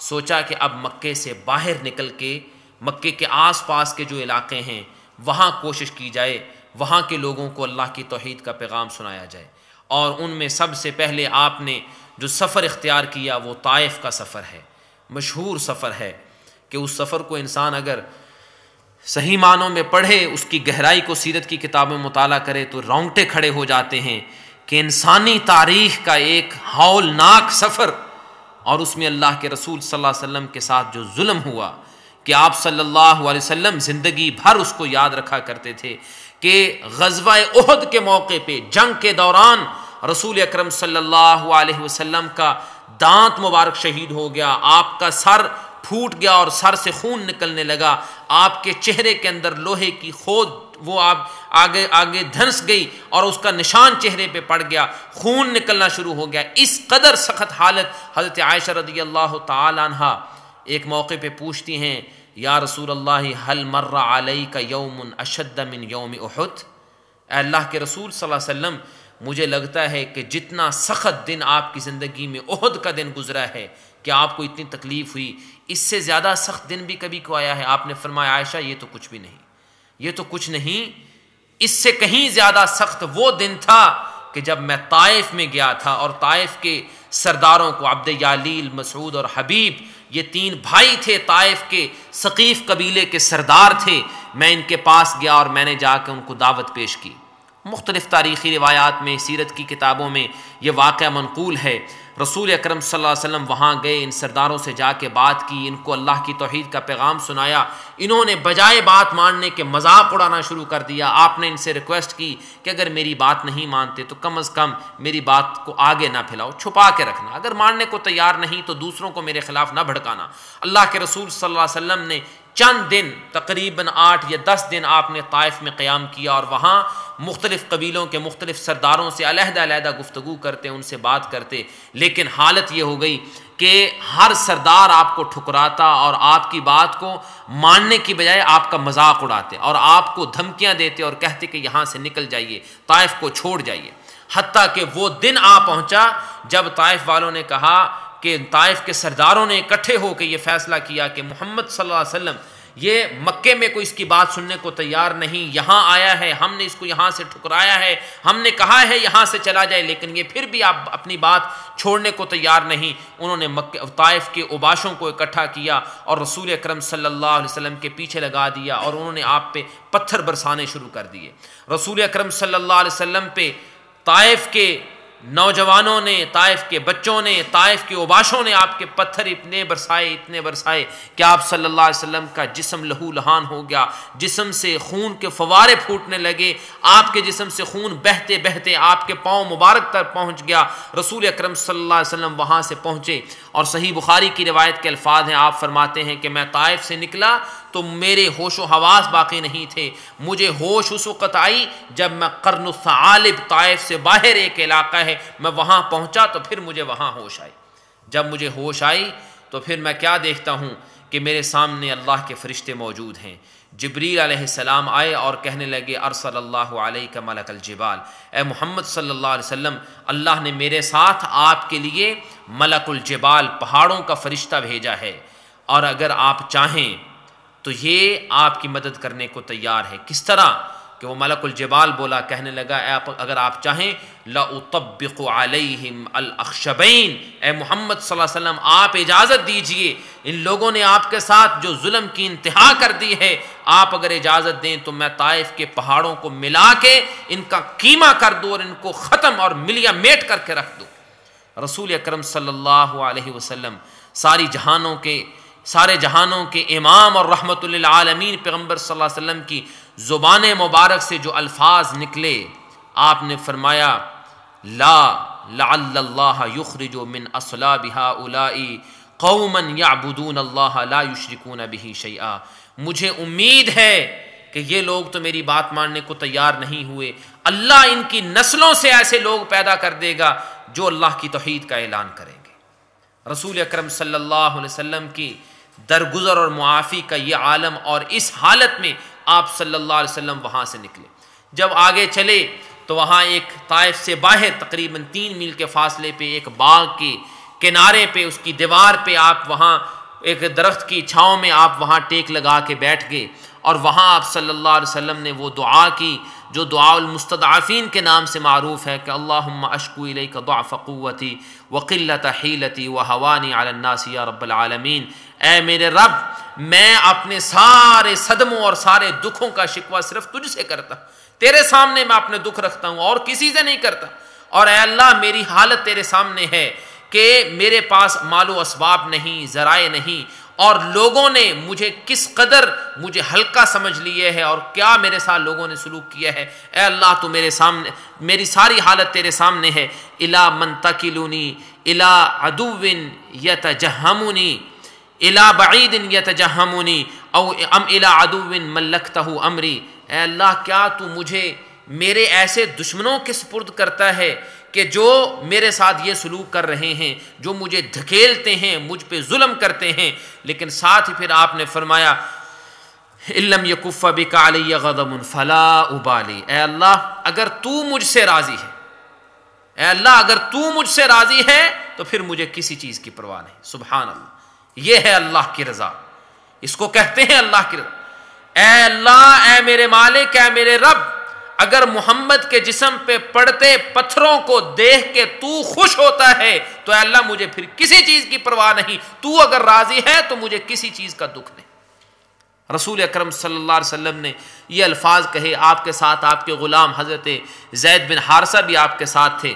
سوچا کہ اب مکے سے باہر نکل کے مکے کے آس پاس کے جو علاقے ہیں وہاں کوشش کی جائے، وہاں کے لوگوں کو اللہ کی توحید کا پیغام سنایا جائے. اور ان میں سب سے پہلے آپ نے جو سفر اختیار کیا وہ طائف کا سفر ہے. مشہور سفر ہے کہ اس سفر کو انسان اگر صحیح معنوں میں پڑھے، اس کی گہرائی کو سیرت کی کتابوں میں مطالعہ کرے تو رونگٹے کھڑے ہو جاتے ہیں کہ انسانی تاریخ کا ایک ہولناک سفر. اور اس میں اللہ کے رسول صلی اللہ علیہ وسلم کے ساتھ جو ظلم ہوا کہ آپ صلی اللہ علیہ وسلم زندگی بھر اس کو یاد رکھا کرتے تھے کہ غزوہ احد کے موقع پہ جنگ کے دوران رسول اکرم صلی اللہ علیہ وسلم کا دانت مبارک شہید ہو گیا، آپ کا سر پھوٹ گیا اور سر سے خون نکلنے لگا، آپ کے چہرے کے اندر لوہے کی کھود وہ آپ آگے دھنس گئی اور اس کا نشان چہرے پہ پڑ گیا، خون نکلنا شروع ہو گیا. اس قدر سخت حالت حضرت عائشہ رضی اللہ تعالی عنہا ایک موقع پہ پوچھتی ہیں یا رسول اللہ حل مر علیک یوم اشد من یوم احد. اے اللہ کے رسول صلی اللہ علیہ وسلم مجھے لگتا ہے کہ جتنا سخت دن آپ کی زندگی میں احد کا دن گزرا ہے کہ آپ کو اتنی تکلیف ہوئی، اس سے زیادہ سخت دن بھی کبھی کو آیا ہے؟ آپ نے فرمایا عائشہ یہ تو کچھ بھی نہیں، یہ تو کچھ نہیں، اس سے کہیں زیادہ سخت وہ دن تھا کہ جب میں طائف میں گیا تھا اور طائف کے سرداروں کو عبد یالیل، مسعود اور حبیب، یہ 3 بھائی تھے، طائف کے ثقیف قبیلے کے سردار تھے. میں ان کے پاس گیا اور میں نے جا کے ان کو دعوت پیش کی. مختلف تاریخی روایات میں، سیرت کی کتابوں میں یہ واقعہ منقول ہے. رسول اکرم صلی اللہ علیہ وسلم وہاں گئے، ان سرداروں سے جا کے بات کی، ان کو اللہ کی توحید کا پیغام سنایا. انہوں نے بجائے بات ماننے کے مذاق اڑانا شروع کر دیا۔ آپ نے ان سے ریکویسٹ کی کہ اگر میری بات نہیں مانتے تو کم از کم میری بات کو آگے نہ پھیلاؤ، چھپا کے رکھنا، اگر ماننے کو تیار نہیں تو دوسروں کو میرے خلاف نہ بھڑکانا۔ اللہ کے رسول صلی اللہ علیہ وسلم نے چند دن، تقریباً 8 یا 10 دن آپ نے طائف میں قیام کیا، اور وہاں مختلف قبیلوں کے مختلف سرداروں سے علیحدہ علیحدہ گفتگو کرتے، ان سے بات کرتے، لیکن حالت یہ ہو گئی کہ ہر سردار آپ کو ٹھکراتا اور آپ کی بات کو ماننے کی بجائے آپ کا مذاق اڑاتے اور آپ کو دھمکیاں دیتے اور کہتے کہ یہاں سے نکل جائیے، طائف کو چھوڑ جائیے۔ حتیٰ کہ وہ دن آ پہنچا جب طائف والوں نے کہا کہ طائف کے سرداروں نے اکٹھے ہو کے یہ فیصلہ کیا کہ محمد صلی اللہ علیہ وسلم یہ مکے میں کوئی اس کی بات سننے کو تیار نہیں، یہاں آیا ہے، ہم نے اس کو یہاں سے ٹھکرایا ہے، ہم نے کہا ہے یہاں سے چلا جائے، لیکن یہ پھر بھی آپ اپنی بات چھوڑنے کو تیار نہیں۔ انہوں نے طائف کے اوباشوں کو اکٹھا کیا اور رسول اکرم صلی اللہ علیہ وسلم کے پیچھے لگا دیا، اور انہوں نے آپ پہ پتھر برسانے شروع کر دیے۔ رسول اکرم صلی اللہ علیہ وسلم پہ طائف کے نوجوانوں نے، طائف کے بچوں نے، طائف کے اوباشوں نے آپ کے پتھر اتنے برسائے کہ آپ صلی اللہ علیہ وسلم کا جسم لہو لہان ہو گیا، جسم سے خون کے فوارے پھوٹنے لگے، آپ کے جسم سے خون بہتے بہتے آپ کے پاؤں مبارک تک پہنچ گیا۔ رسول اکرم صلی اللہ علیہ وسلم وہاں سے پہنچے، اور صحیح بخاری کی روایت کے الفاظ ہیں، آپ فرماتے ہیں کہ میں طائف سے نکلا تو میرے ہوش و حواس باقی نہیں تھے، مجھے ہوش اس وقت آئی جب میں قرن الثعالب، طائف سے باہر ایک علاقہ ہے، میں وہاں پہنچا تو پھر مجھے وہاں ہوش آئی۔ جب مجھے ہوش آئی تو پھر میں کیا دیکھتا ہوں کہ میرے سامنے اللہ کے فرشتے موجود ہیں۔ جبریل علیہ السلام آئے اور کہنے لگے ارسل اللہ علیک ملک الجبال، اے محمد صلی اللہ علیہ وسلم، اللہ نے میرے ساتھ آپ کے لیے ملک الجبال، پہاڑوں کا فرشتہ بھیجا ہے، اور اگر آپ چاہیں تو یہ آپ کی مدد کرنے کو تیار ہے۔ کس طرح کہ وہ ملک الجبال بولا، کہنے لگا اگر آپ چاہیں لَأُطَبِّقُ عَلَيْهِمْ الْأَخْشَبَيْنِ، اے محمد صلی اللہ علیہ وسلم آپ اجازت دیجئے، ان لوگوں نے آپ کے ساتھ جو ظلم کی انتہا کر دی ہے، آپ اگر اجازت دیں تو میں طائف کے پہاڑوں کو ملا کے ان کا قیمہ کر دوں اور ان کو ختم اور ملیا میٹ کر کے رکھ دوں۔ رسول اکرم صلی اللہ علیہ وسلم سارے جہانوں کے امام اور رحمت للعالمین پیغمبر صلی اللہ علیہ وسلم کی زبان مبارک سے جو الفاظ نکلے، آپ نے فرمایا لا لعل اللہ یخرج من اصلاب هؤلاء قوما یعبدون اللہ لا یشرکون بہ شیئا، مجھے امید ہے کہ یہ لوگ تو میری بات ماننے کو تیار نہیں ہوئے، اللہ ان کی نسلوں سے ایسے لوگ پیدا کر دے گا جو اللہ کی توحید کا اعلان کریں گے۔ رسول اکرم صلی اللہ علیہ وسلم کی درگزر اور معافی کا یہ عالم، اور اس حالت میں آپ صلی اللہ علیہ وسلم وہاں سے نکلے۔ جب آگے چلے تو وہاں ایک طائف سے باہر تقریباً 3 میل کے فاصلے پہ ایک باغ کے کنارے پہ، اس کی دیوار پہ آپ وہاں ایک درخت کی چھاؤں میں آپ وہاں ٹیک لگا کے بیٹھ گئے، اور وہاں آپ صلی اللہ علیہ وسلم نے وہ دعا کی جو دعا المستضعفین کے نام سے معروف ہے کہ اللہم اشکو الیک ضعف قوتی وقلت حیلتی وہوانی علی الناس یا رب العالمین، اے میرے رب میں اپنے سارے صدموں اور سارے دکھوں کا شکوہ صرف تجھ سے کرتا ہوں، تیرے سامنے میں اپنے دکھ رکھتا ہوں اور کسی سے نہیں کرتا، اور اے اللہ میری حالت تیرے سامنے ہے کہ میرے پاس مال و اسباب نہیں، ذرائع نہیں، اور لوگوں نے مجھے کس قدر مجھے ہلکا سمجھ لیے ہے اور کیا میرے ساتھ لوگوں نے سلوک کیا ہے، اے اللہ تو میرے سامنے، میری ساری حالت تیرے سامنے ہے۔ الا من تکلنی الا عدو یتجہمنی الا بعید یتجہمنی او ام الا عدو ملکتہ امری، اے اللہ کیا تو مجھے میرے ایسے دشمنوں کے سپرد کرتا ہے کہ جو میرے ساتھ یہ سلوک کر رہے ہیں، جو مجھے دھکیلتے ہیں، مجھ پہ ظلم کرتے ہیں۔ لیکن ساتھ ہی پھر آپ نے فرمایا ان لم یکف بک علی غضب فلا ابالی، اے اللہ اگر تو مجھ سے راضی ہے، اے اللہ اگر تو مجھ سے راضی ہے تو پھر مجھے کسی چیز کی پرواہ نہیں۔ سبحان اللہ، یہ ہے اللہ کی رضا، اس کو کہتے ہیں اللہ کی رضا۔ اے اللہ، اے میرے مالک، اے میرے رب، اگر محمد کے جسم پہ پڑتے پتھروں کو دیکھ کے تو خوش ہوتا ہے تو اے اللہ مجھے پھر کسی چیز کی پرواہ نہیں، تو اگر راضی ہے تو مجھے کسی چیز کا دکھ نہیں۔ رسول اکرم صلی اللہ علیہ وسلم نے یہ الفاظ کہے، آپ کے ساتھ آپ کے غلام حضرت زید بن حارثہ بھی آپ کے ساتھ تھے۔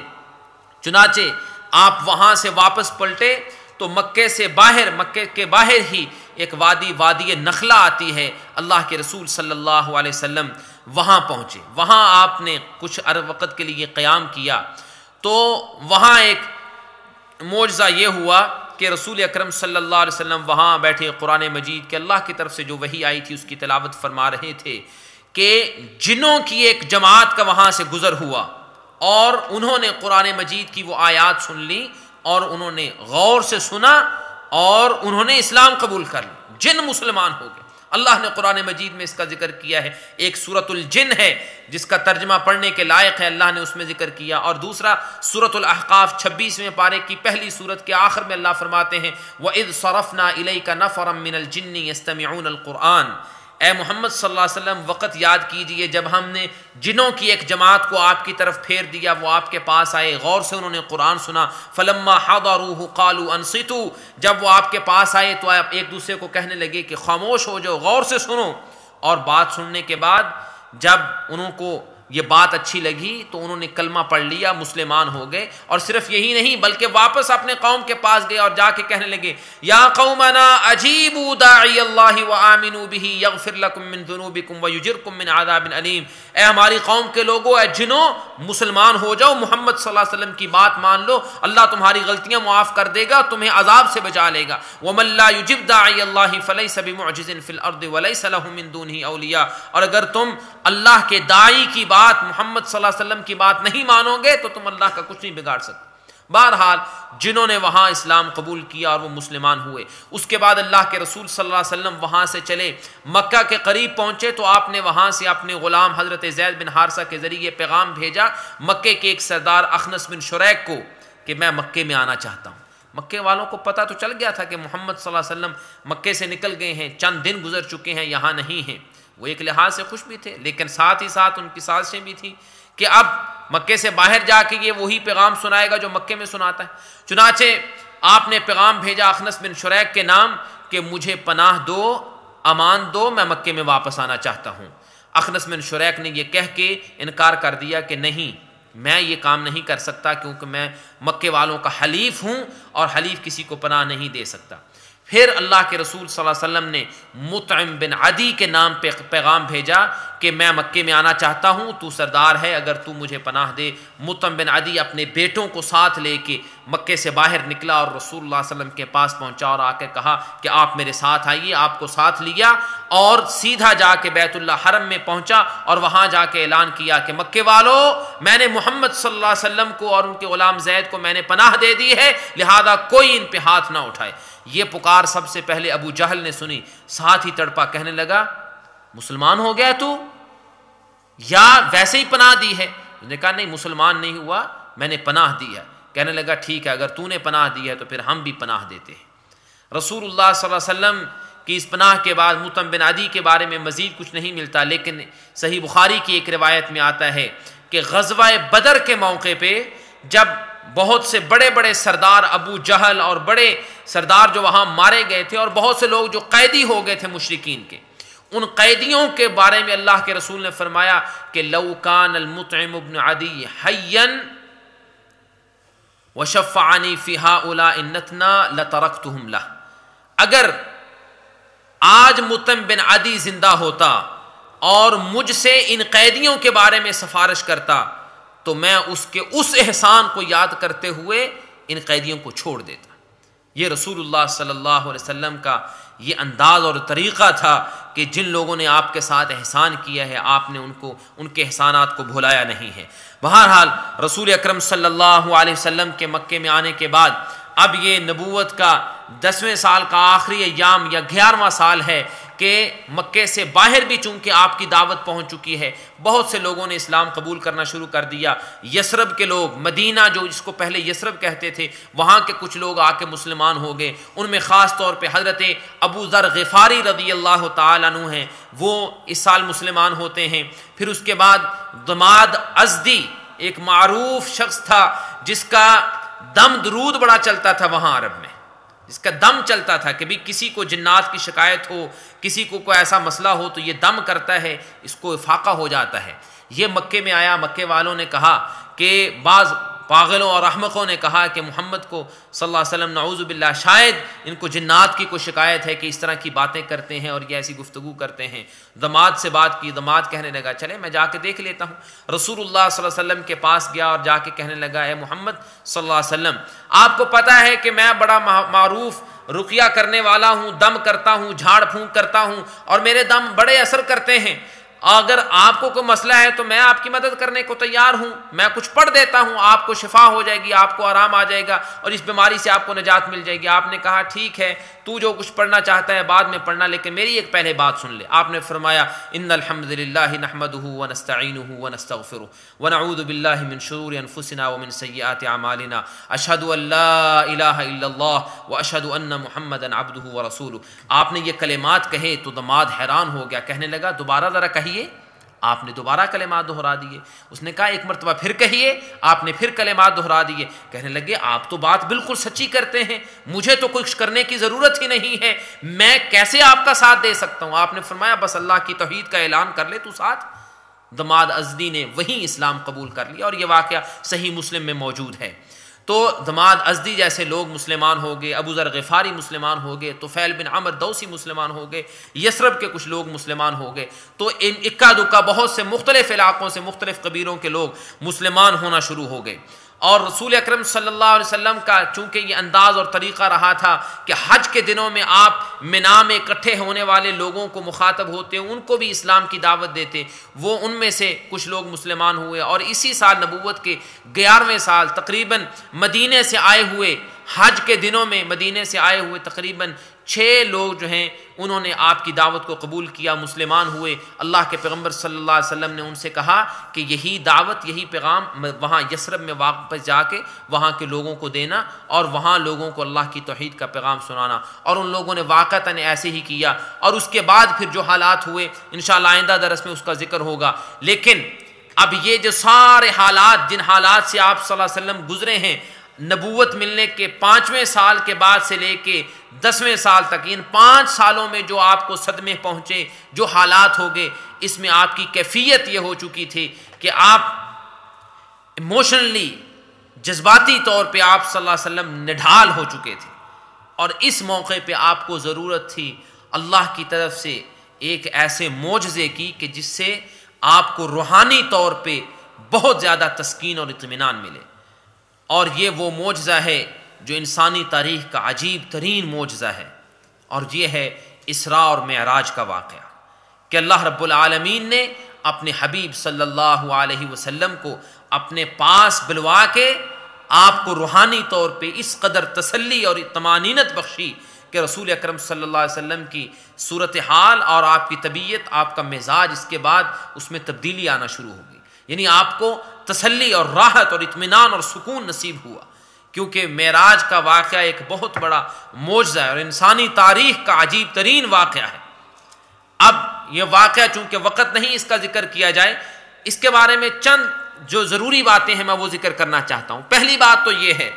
چنانچہ آپ وہاں سے واپس پلٹے تو مکے کے باہر ہی ایک وادی نخلہ آتی ہے، اللہ کے رسول صلی اللہ علیہ وسلم وہاں پہنچے، وہاں آپ نے کچھ وقت کے لیے قیام کیا، تو وہاں ایک معجزہ یہ ہوا کہ رسول اکرم صلی اللہ علیہ وسلم وہاں بیٹھے قرآن مجید کے اللہ کی طرف سے جو وحی آئی تھی اس کی تلاوت فرما رہے تھے کہ جنوں کی ایک جماعت کا وہاں سے گزر ہوا اور انہوں نے قرآن مجید کی وہ آیات سن لی اور انہوں نے غور سے سنا اور انہوں نے اسلام قبول کر لی، جن مسلمان ہو گئے۔ اللہ نے قرآن مجید میں اس کا ذکر کیا ہے، ایک سورۃ الجن ہے جس کا ترجمہ پڑھنے کے لائق ہے، اللہ نے اس میں ذکر کیا، اور دوسرا سورۃ الاحقاف 26ویں پارے کی پہلی سورت کے آخر میں اللہ فرماتے ہیں وَإِذْ صَرَفْنَا إِلَيْكَ نَفَرًا مِّنَ الْجِنِّ يَسْتَمِعُونَ الْقُرْآنَ، اے محمد صلی اللہ علیہ وسلم وقت یاد کیجئے جب ہم نے جنوں کی ایک جماعت کو آپ کی طرف پھیر دیا، وہ آپ کے پاس آئے، غور سے انہوں نے قرآن سنا، فلما حضروه قالوا انصتوا، جب وہ آپ کے پاس آئے تو آپ ایک دوسرے کو کہنے لگے کہ خاموش ہو جاؤ، غور سے سنو، اور بات سننے کے بعد جب انہوں کو یہ بات اچھی لگی تو انہوں نے کلمہ پڑھ لیا، مسلمان ہو گئے، اور صرف یہی نہیں بلکہ واپس اپنے قوم کے پاس گئے اور جا کے کہنے لگے یا قومنا اجیبوا داعی اللہ وآمنوا بہ یغفر لکم من ذنوبکم ویجرکم من عذاب علیم، اے ہماری قوم کے لوگوں، اے جنوں، مسلمان ہو جاؤ، محمد صلی اللہ علیہ وسلم کی بات مان لو، اللہ تمہاری غلطیاں معاف کر دے گا، تمہیں عذاب سے بچا لے گا، ومن لا یجب داعی اللہ فلیس بمعجز فی الارض ولیس له من دونہ اولیاء، اور اگر تم اللہ کے داعی کی بات، محمد صلی اللہ علیہ وسلم کی بات نہیں مانو گے تو تم اللہ کا کچھ نہیں بگاڑ سکتے۔ بہرحال جنہوں نے وہاں اسلام قبول کیا اور وہ مسلمان ہوئے، اس کے بعد اللہ کے رسول صلی اللہ علیہ وسلم وہاں سے چلے، مکہ کے قریب پہنچے تو آپ نے وہاں سے اپنے غلام حضرت زید بن حارثہ کے ذریعے پیغام بھیجا مکے کے ایک سردار اخنس بن شریک کو کہ میں مکے میں آنا چاہتا ہوں۔ مکے والوں کو پتہ تو چل گیا تھا کہ محمد صلی اللہ علیہ وسلم مکے سے نکل گئے ہیں، چند دن گزر چکے ہیں، یہاں نہیں ہیں، وہ ایک لحاظ سے خوش بھی تھے، لیکن ساتھ ہی ساتھ ان کی سازشیں بھی تھیں کہ اب مکے سے باہر جا کے یہ وہی پیغام سنائے گا جو مکے میں سناتا ہے۔ چنانچہ آپ نے پیغام بھیجا اخنس بن شریک کے نام کہ مجھے پناہ دو، امان دو، میں مکے میں واپس آنا چاہتا ہوں۔ اخنس بن شریک نے یہ کہہ کے انکار کر دیا کہ نہیں، میں یہ کام نہیں کر سکتا کیونکہ میں مکے والوں کا حلیف ہوں اور حلیف کسی کو پناہ نہیں دے سکتا۔ پھر اللہ کے رسول صلی اللہ علیہ وسلم نے مطعم بن عدی کے نام پہ پیغام بھیجا کہ میں مکے میں آنا چاہتا ہوں، تو سردار ہے، اگر تو مجھے پناہ دے۔ مطعم بن عدی اپنے بیٹوں کو ساتھ لے کے مکے سے باہر نکلا اور رسول اللہ صلی اللہ علیہ وسلم کے پاس پہنچا اور آ کے کہا کہ آپ میرے ساتھ آئیے، آپ کو ساتھ لیا اور سیدھا جا کے بیت اللہ حرم میں پہنچا اور وہاں جا کے اعلان کیا کہ مکے والوں، میں نے محمد صلی اللہ علیہ وسلم کو اور ان کے غلام زید کو میں نے پناہ دے دی ہے، لہذا کوئی ان پہ ہاتھ نہ اٹھائے۔ یہ پکار سب سے پہلے ابو جہل نے سنی، ساتھ ہی تڑپا، کہنے لگا مسلمان ہو گیا تو یا ویسے ہی پناہ دی ہے؟ اس نے کہا نہیں، مسلمان نہیں ہوا، میں نے پناہ دی ہے۔ کہنے لگا ٹھیک ہے، اگر تو نے پناہ دی ہے تو پھر ہم بھی پناہ دیتے ہیں۔ رسول اللہ صلی اللہ علیہ وسلم کی اس پناہ کے بعد مطعم بن عدی کے بارے میں مزید کچھ نہیں ملتا، لیکن صحیح بخاری کی ایک روایت میں آتا ہے کہ غزوہ بدر کے موقع پہ جب بہت سے بڑے بڑے سردار، ابو جہل اور بڑے سردار جو وہاں مارے گئے تھے اور بہت سے لوگ جو قیدی ہو گئے تھے مشرکین کے، ان قیدیوں کے بارے میں اللہ کے رسول نے فرمایا کہ لو کان المطعم بن عدی حیا وشفعنی فی ہؤلاء النتنا لترکتہم لہ، اگر آج مطعم بن عدی زندہ ہوتا اور مجھ سے ان قیدیوں کے بارے میں سفارش کرتا تو میں اس کے اس احسان کو یاد کرتے ہوئے ان قیدیوں کو چھوڑ دیتا۔ یہ رسول اللہ صلی اللہ علیہ وسلم کا یہ انداز اور طریقہ تھا کہ جن لوگوں نے آپ کے ساتھ احسان کیا ہے آپ نے ان کے احسانات کو بھلایا نہیں ہے۔ بہرحال رسول اکرم صلی اللہ علیہ وسلم کے مکے میں آنے کے بعد اب یہ نبوت کا 10ویں سال کا آخری ایام یا 11واں سال ہے کہ مکے سے باہر بھی چونکہ آپ کی دعوت پہنچ چکی ہے، بہت سے لوگوں نے اسلام قبول کرنا شروع کر دیا۔ یثرب کے لوگ، مدینہ جو جس کو پہلے یثرب کہتے تھے، وہاں کے کچھ لوگ آ کے مسلمان ہو گئے، ان میں خاص طور پہ حضرت ابو ذر غفاری رضی اللہ تعالیٰ عنہ ہیں، وہ اس سال مسلمان ہوتے ہیں۔ پھر اس کے بعد ضماد ازدی ایک معروف شخص تھا جس کا دم درود بڑا چلتا تھا وہاں عرب میں، جس کا دم چلتا تھا کہ بھی کسی کو جنات کی شکایت ہو، کسی کو کوئی ایسا مسئلہ ہو تو یہ دم کرتا ہے، اس کو افاقہ ہو جاتا ہے۔ یہ مکے میں آیا، مکے والوں نے کہا کہ بعض پاگلوں اور احمقوں نے کہا کہ محمد کو صلی اللہ علیہ وسلم نعوذ باللہ شاید ان کو جنات کی کوئی شکایت ہے کہ اس طرح کی باتیں کرتے ہیں اور یہ ایسی گفتگو کرتے ہیں. دماد سے بات کی، دماد کہنے لگا چلے میں جا کے دیکھ لیتا ہوں. رسول اللہ صلی اللہ علیہ وسلم کے پاس گیا اور جا کے کہنے لگا اے محمد صلی اللہ علیہ وسلم، آپ کو پتہ ہے کہ میں بڑا معروف رقیہ کرنے والا ہوں، دم کرتا ہوں، جھاڑ پھونک کرتا ہوں اور میرے دم بڑے اثر کرتے ہیں. اگر آپ کو کوئی مسئلہ ہے تو میں آپ کی مدد کرنے کو تیار ہوں، میں کچھ پڑھ دیتا ہوں، آپ کو شفا ہو جائے گی، آپ کو آرام آ جائے گا اور اس بیماری سے آپ کو نجات مل جائے گی. آپ نے کہا ٹھیک ہے تو جو کچھ پڑھنا چاہتا ہے بعد میں پڑھنا، لیکن میری ایک پہلے بات سن لے. آپ نے فرمایا ان الحمد للہ نحمده ونستعینه ونستغفره ونعوذ باللہ من شرور انفسنا ومن سیئات اعمالنا اشہد ان لا الہ الا اللہ واشہد ان محمدا عبدہ ورسولہ. آپ نے یہ کلمات کہے تو دماد حیران ہو گیا، کہنے لگا دوبارہ ذرا کہیے. آپ نے دوبارہ کلمات دہرا دیے. اس نے کہا ایک مرتبہ پھر کہیے. آپ نے پھر کلمات دہرا دیے. کہنے لگے آپ تو بات بالکل سچی کرتے ہیں، مجھے تو کچھ کرنے کی ضرورت ہی نہیں ہے، میں کیسے آپ کا ساتھ دے سکتا ہوں. آپ نے فرمایا بس اللہ کی توحید کا اعلان کر لے تو ساتھ. دماد ازدی نے وہیں اسلام قبول کر لیا اور یہ واقعہ صحیح مسلم میں موجود ہے. تو دماد ازدی جیسے لوگ مسلمان ہو گئے، ابو ذر غفاری مسلمان ہو گئے، طفیل بن عمر دوسی مسلمان ہو گئے، یثرب کے کچھ لوگ مسلمان ہو گئے. تو ان اکا دکا بہت سے مختلف علاقوں سے مختلف قبیلوں کے لوگ مسلمان ہونا شروع ہو گئے. اور رسول اکرم صلی اللہ علیہ وسلم کا چونکہ یہ انداز اور طریقہ رہا تھا کہ حج کے دنوں میں آپ منا میں اکٹھے ہونے والے لوگوں کو مخاطب ہوتے، ان کو بھی اسلام کی دعوت دیتے. وہ ان میں سے کچھ لوگ مسلمان ہوئے اور اسی سال نبوت کے 11ویں سال تقریباً مدینے سے آئے ہوئے، حج کے دنوں میں مدینے سے آئے ہوئے تقریباً 6 لوگ جو ہیں انہوں نے آپ کی دعوت کو قبول کیا، مسلمان ہوئے. اللہ کے پیغمبر صلی اللہ علیہ وسلم نے ان سے کہا کہ یہی دعوت، یہی پیغام وہاں یثرب میں واپس جا کے وہاں کے لوگوں کو دینا اور وہاں لوگوں کو اللہ کی توحید کا پیغام سنانا. اور ان لوگوں نے واقعتاً ایسے ہی کیا. اور اس کے بعد پھر جو حالات ہوئے انشاءاللہ آئندہ درس میں اس کا ذکر ہوگا. لیکن اب یہ جو سارے حالات، جن حالات سے آپ صلی اللہ علیہ وسلم گزرے ہیں نبوت ملنے کے 5ویں سال کے بعد سے لے کے 10ویں سال تک، ان 5 سالوں میں جو آپ کو صدمے پہنچے، جو حالات ہو گئے، اس میں آپ کی کیفیت یہ ہو چکی تھی کہ آپ ایموشنلی، جذباتی طور پہ آپ صلی اللہ علیہ وسلم نڈھال ہو چکے تھے. اور اس موقع پہ آپ کو ضرورت تھی اللہ کی طرف سے ایک ایسے معجزے کی کہ جس سے آپ کو روحانی طور پہ بہت زیادہ تسکین اور اطمینان ملے. اور یہ وہ معجزہ ہے جو انسانی تاریخ کا عجیب ترین معجزہ ہے، اور یہ ہے اسراء اور معراج کا واقعہ کہ اللہ رب العالمین نے اپنے حبیب صلی اللہ علیہ وسلم کو اپنے پاس بلوا کے آپ کو روحانی طور پہ اس قدر تسلی اور طمانینت بخشی کہ رسول اکرم صلی اللہ علیہ وسلم کی صورتحال اور آپ کی طبیعت، آپ کا مزاج اس کے بعد اس میں تبدیلی آنا شروع ہو گئی. یعنی آپ کو تسلی اور راحت اور اطمینان اور سکون نصیب ہوا، کیونکہ معراج کا واقعہ ایک بہت بڑا معجزہ ہے اور انسانی تاریخ کا عجیب ترین واقعہ ہے. اب یہ واقعہ چونکہ وقت نہیں اس کا ذکر کیا جائے، اس کے بارے میں چند جو ضروری باتیں ہیں میں وہ ذکر کرنا چاہتا ہوں. پہلی بات تو یہ ہے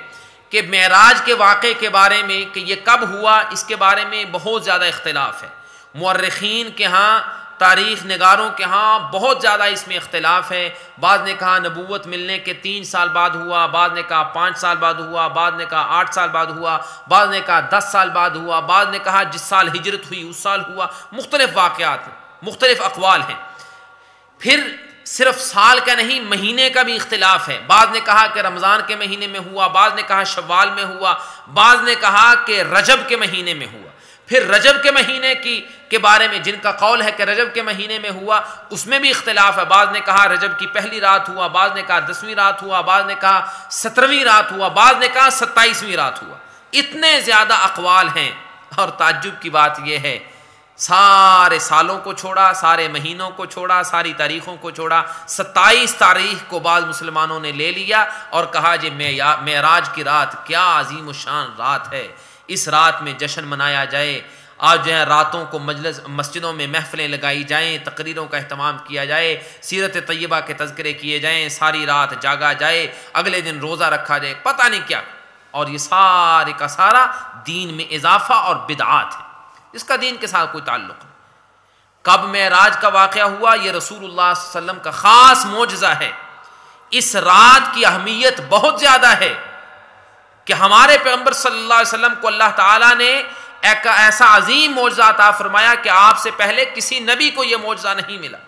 کہ معراج کے واقعے کے بارے میں کہ یہ کب ہوا، اس کے بارے میں بہت زیادہ اختلاف ہے. مورخین کے ہاں، تاریخ نگاروں کے ہاں بہت زیادہ اس میں اختلاف ہے. بعض نے کہا نبوت ملنے کے 3 سال بعد ہوا، بعض نے کہا 5 سال بعد ہوا، بعض نے کہا 8 سال بعد ہوا، بعض نے کہا 10 سال بعد ہوا، بعض نے کہا جس سال ہجرت ہوئی اس سال ہوا. مختلف واقعات ہیں، مختلف اقوال ہیں. پھر صرف سال کا نہیں، مہینے کا بھی اختلاف ہے. بعض نے کہا کہ رمضان کے مہینے میں ہوا، بعض نے کہا شوال میں ہوا، بعض نے کہا کہ رجب کے مہینے میں ہوا. پھر رجب کے مہینے کے بارے میں جن کا قول ہے کہ رجب کے مہینے میں ہوا، اس میں بھی اختلاف ہے. بعض نے کہا رجب کی پہلی رات ہوا، بعض نے کہا 10ویں رات ہوا، بعض نے کہا 17ویں رات ہوا، بعض نے کہا 27ویں رات ہوا. اتنے زیادہ اقوال ہیں. اور تعجب کی بات یہ ہے سارے سالوں کو چھوڑا، سارے مہینوں کو چھوڑا، ساری تاریخوں کو چھوڑا، 27 تاریخ کو بعض مسلمانوں نے لے لیا اور کہا جی معراج کی رات کیا عظیم الشان رات ہے، اس رات میں جشن منایا جائے. آج جو ہے راتوں کو مسجدوں میں محفلیں لگائی جائیں، تقریروں کا اہتمام کیا جائے، سیرت طیبہ کے تذکرے کیے جائیں، ساری رات جاگا جائے، اگلے دن روزہ رکھا جائے، پتہ نہیں کیا. اور یہ سارے کا سارا دین میں اضافہ اور بدعات ہے، اس کا دین کے ساتھ کوئی تعلق نہیں. کب معراج کا واقعہ ہوا؟ یہ رسول اللہ صلی اللہ علیہ وسلم کا خاص معجزہ ہے. اس رات کی اہمیت بہت زیادہ ہے کہ ہمارے پیغمبر صلی اللہ علیہ وسلم کو اللہ تعالیٰ نے ایک ایسا عظیم معجزہ عطا فرمایا کہ آپ سے پہلے کسی نبی کو یہ معجزہ نہیں ملا.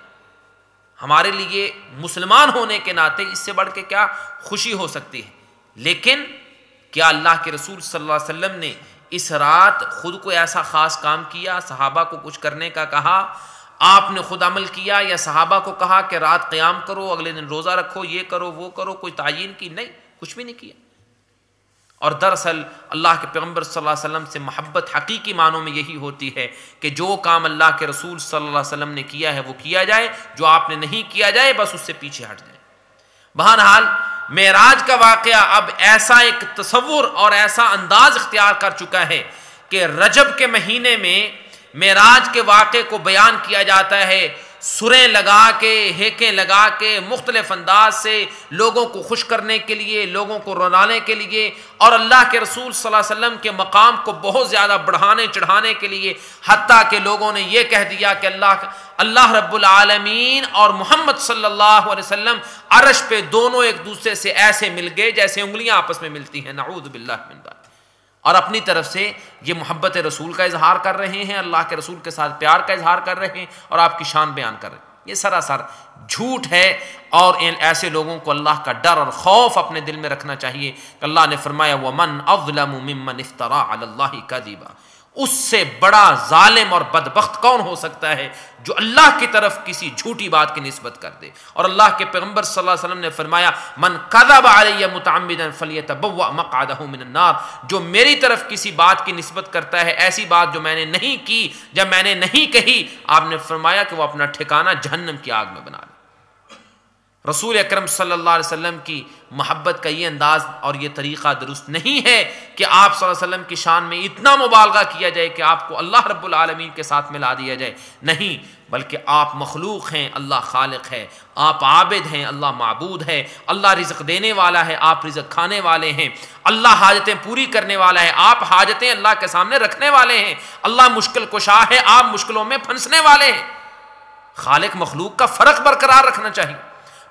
ہمارے لیے مسلمان ہونے کے ناطے اس سے بڑھ کے کیا خوشی ہو سکتی ہے. لیکن کیا اللہ کے رسول صلی اللہ علیہ وسلم نے اس رات خود کو ایسا خاص کام کیا، صحابہ کو کچھ کرنے کا کہا، آپ نے خود عمل کیا، یا صحابہ کو کہا کہ رات قیام کرو، اگلے دن روزہ رکھو، یہ کرو وہ کرو، کوئی تعیین کی؟ نہیں، کچھ بھی نہیں کیا. اور دراصل اللہ کے پیغمبر صلی اللہ علیہ وسلم سے محبت حقیقی معنوں میں یہی ہوتی ہے کہ جو کام اللہ کے رسول صلی اللہ علیہ وسلم نے کیا ہے وہ کیا جائے، جو آپ نے نہیں کیا جائے بس اس سے پیچھے ہٹ جائے. بہرحال معراج کا واقعہ اب ایسا ایک تصور اور ایسا انداز اختیار کر چکا ہے کہ رجب کے مہینے میں معراج کے واقعے کو بیان کیا جاتا ہے، سریں لگا کے، ہیکیں لگا کے، مختلف انداز سے لوگوں کو خوش کرنے کے لیے، لوگوں کو رلانے کے لیے، اور اللہ کے رسول صلی اللہ علیہ وسلم کے مقام کو بہت زیادہ بڑھانے چڑھانے کے لیے، حتیٰ کہ لوگوں نے یہ کہہ دیا کہ اللہ رب العالمین اور محمد صلی اللہ علیہ وسلم عرش پہ دونوں ایک دوسرے سے ایسے مل گئے جیسے انگلیاں آپس میں ملتی ہیں. نعوذ باللہ من ذلک. اور اپنی طرف سے یہ محبت رسول کا اظہار کر رہے ہیں، اللہ کے رسول کے ساتھ پیار کا اظہار کر رہے ہیں اور آپ کی شان بیان کر رہے ہیں. یہ سراسر جھوٹ ہے، اور ان ایسے لوگوں کو اللہ کا ڈر اور خوف اپنے دل میں رکھنا چاہیے کہ اللہ نے فرمایا وَمَنْ أَظْلَمُ مِمَّنِ افْتَرَىٰ عَلَى اللَّهِ كَذِبًا. اس سے بڑا ظالم اور بدبخت کون ہو سکتا ہے جو اللہ کی طرف کسی جھوٹی بات کی نسبت کر دے. اور اللہ کے پیغمبر صلی اللہ علیہ وسلم نے فرمایا من کذب علی متعمدا فلیتبوأ مقعدہ من النار. جو میری طرف کسی بات کی نسبت کرتا ہے، ایسی بات جو میں نے نہیں کی، جب میں نے نہیں کہی، آپ نے فرمایا کہ وہ اپنا ٹھکانہ جہنم کی آگ میں بنا لے. رسول اکرم صلی اللہ علیہ وسلم کی محبت کا یہ انداز اور یہ طریقہ درست نہیں ہے کہ آپ صلی اللہ علیہ وسلم کی شان میں اتنا مبالغہ کیا جائے کہ آپ کو اللہ رب العالمین کے ساتھ ملا دیا جائے. نہیں، بلکہ آپ مخلوق ہیں، اللہ خالق ہے. آپ عابد ہیں، اللہ معبود ہے. اللہ رزق دینے والا ہے، آپ رزق کھانے والے ہیں. اللہ حاجتیں پوری کرنے والا ہے، آپ حاجتیں اللہ کے سامنے رکھنے والے ہیں. اللہ مشکل کشا ہے، آپ مشکلوں میں پھنسنے والے ہیں. خالق مخلوق کا فرق برقرار رکھنا چاہیے.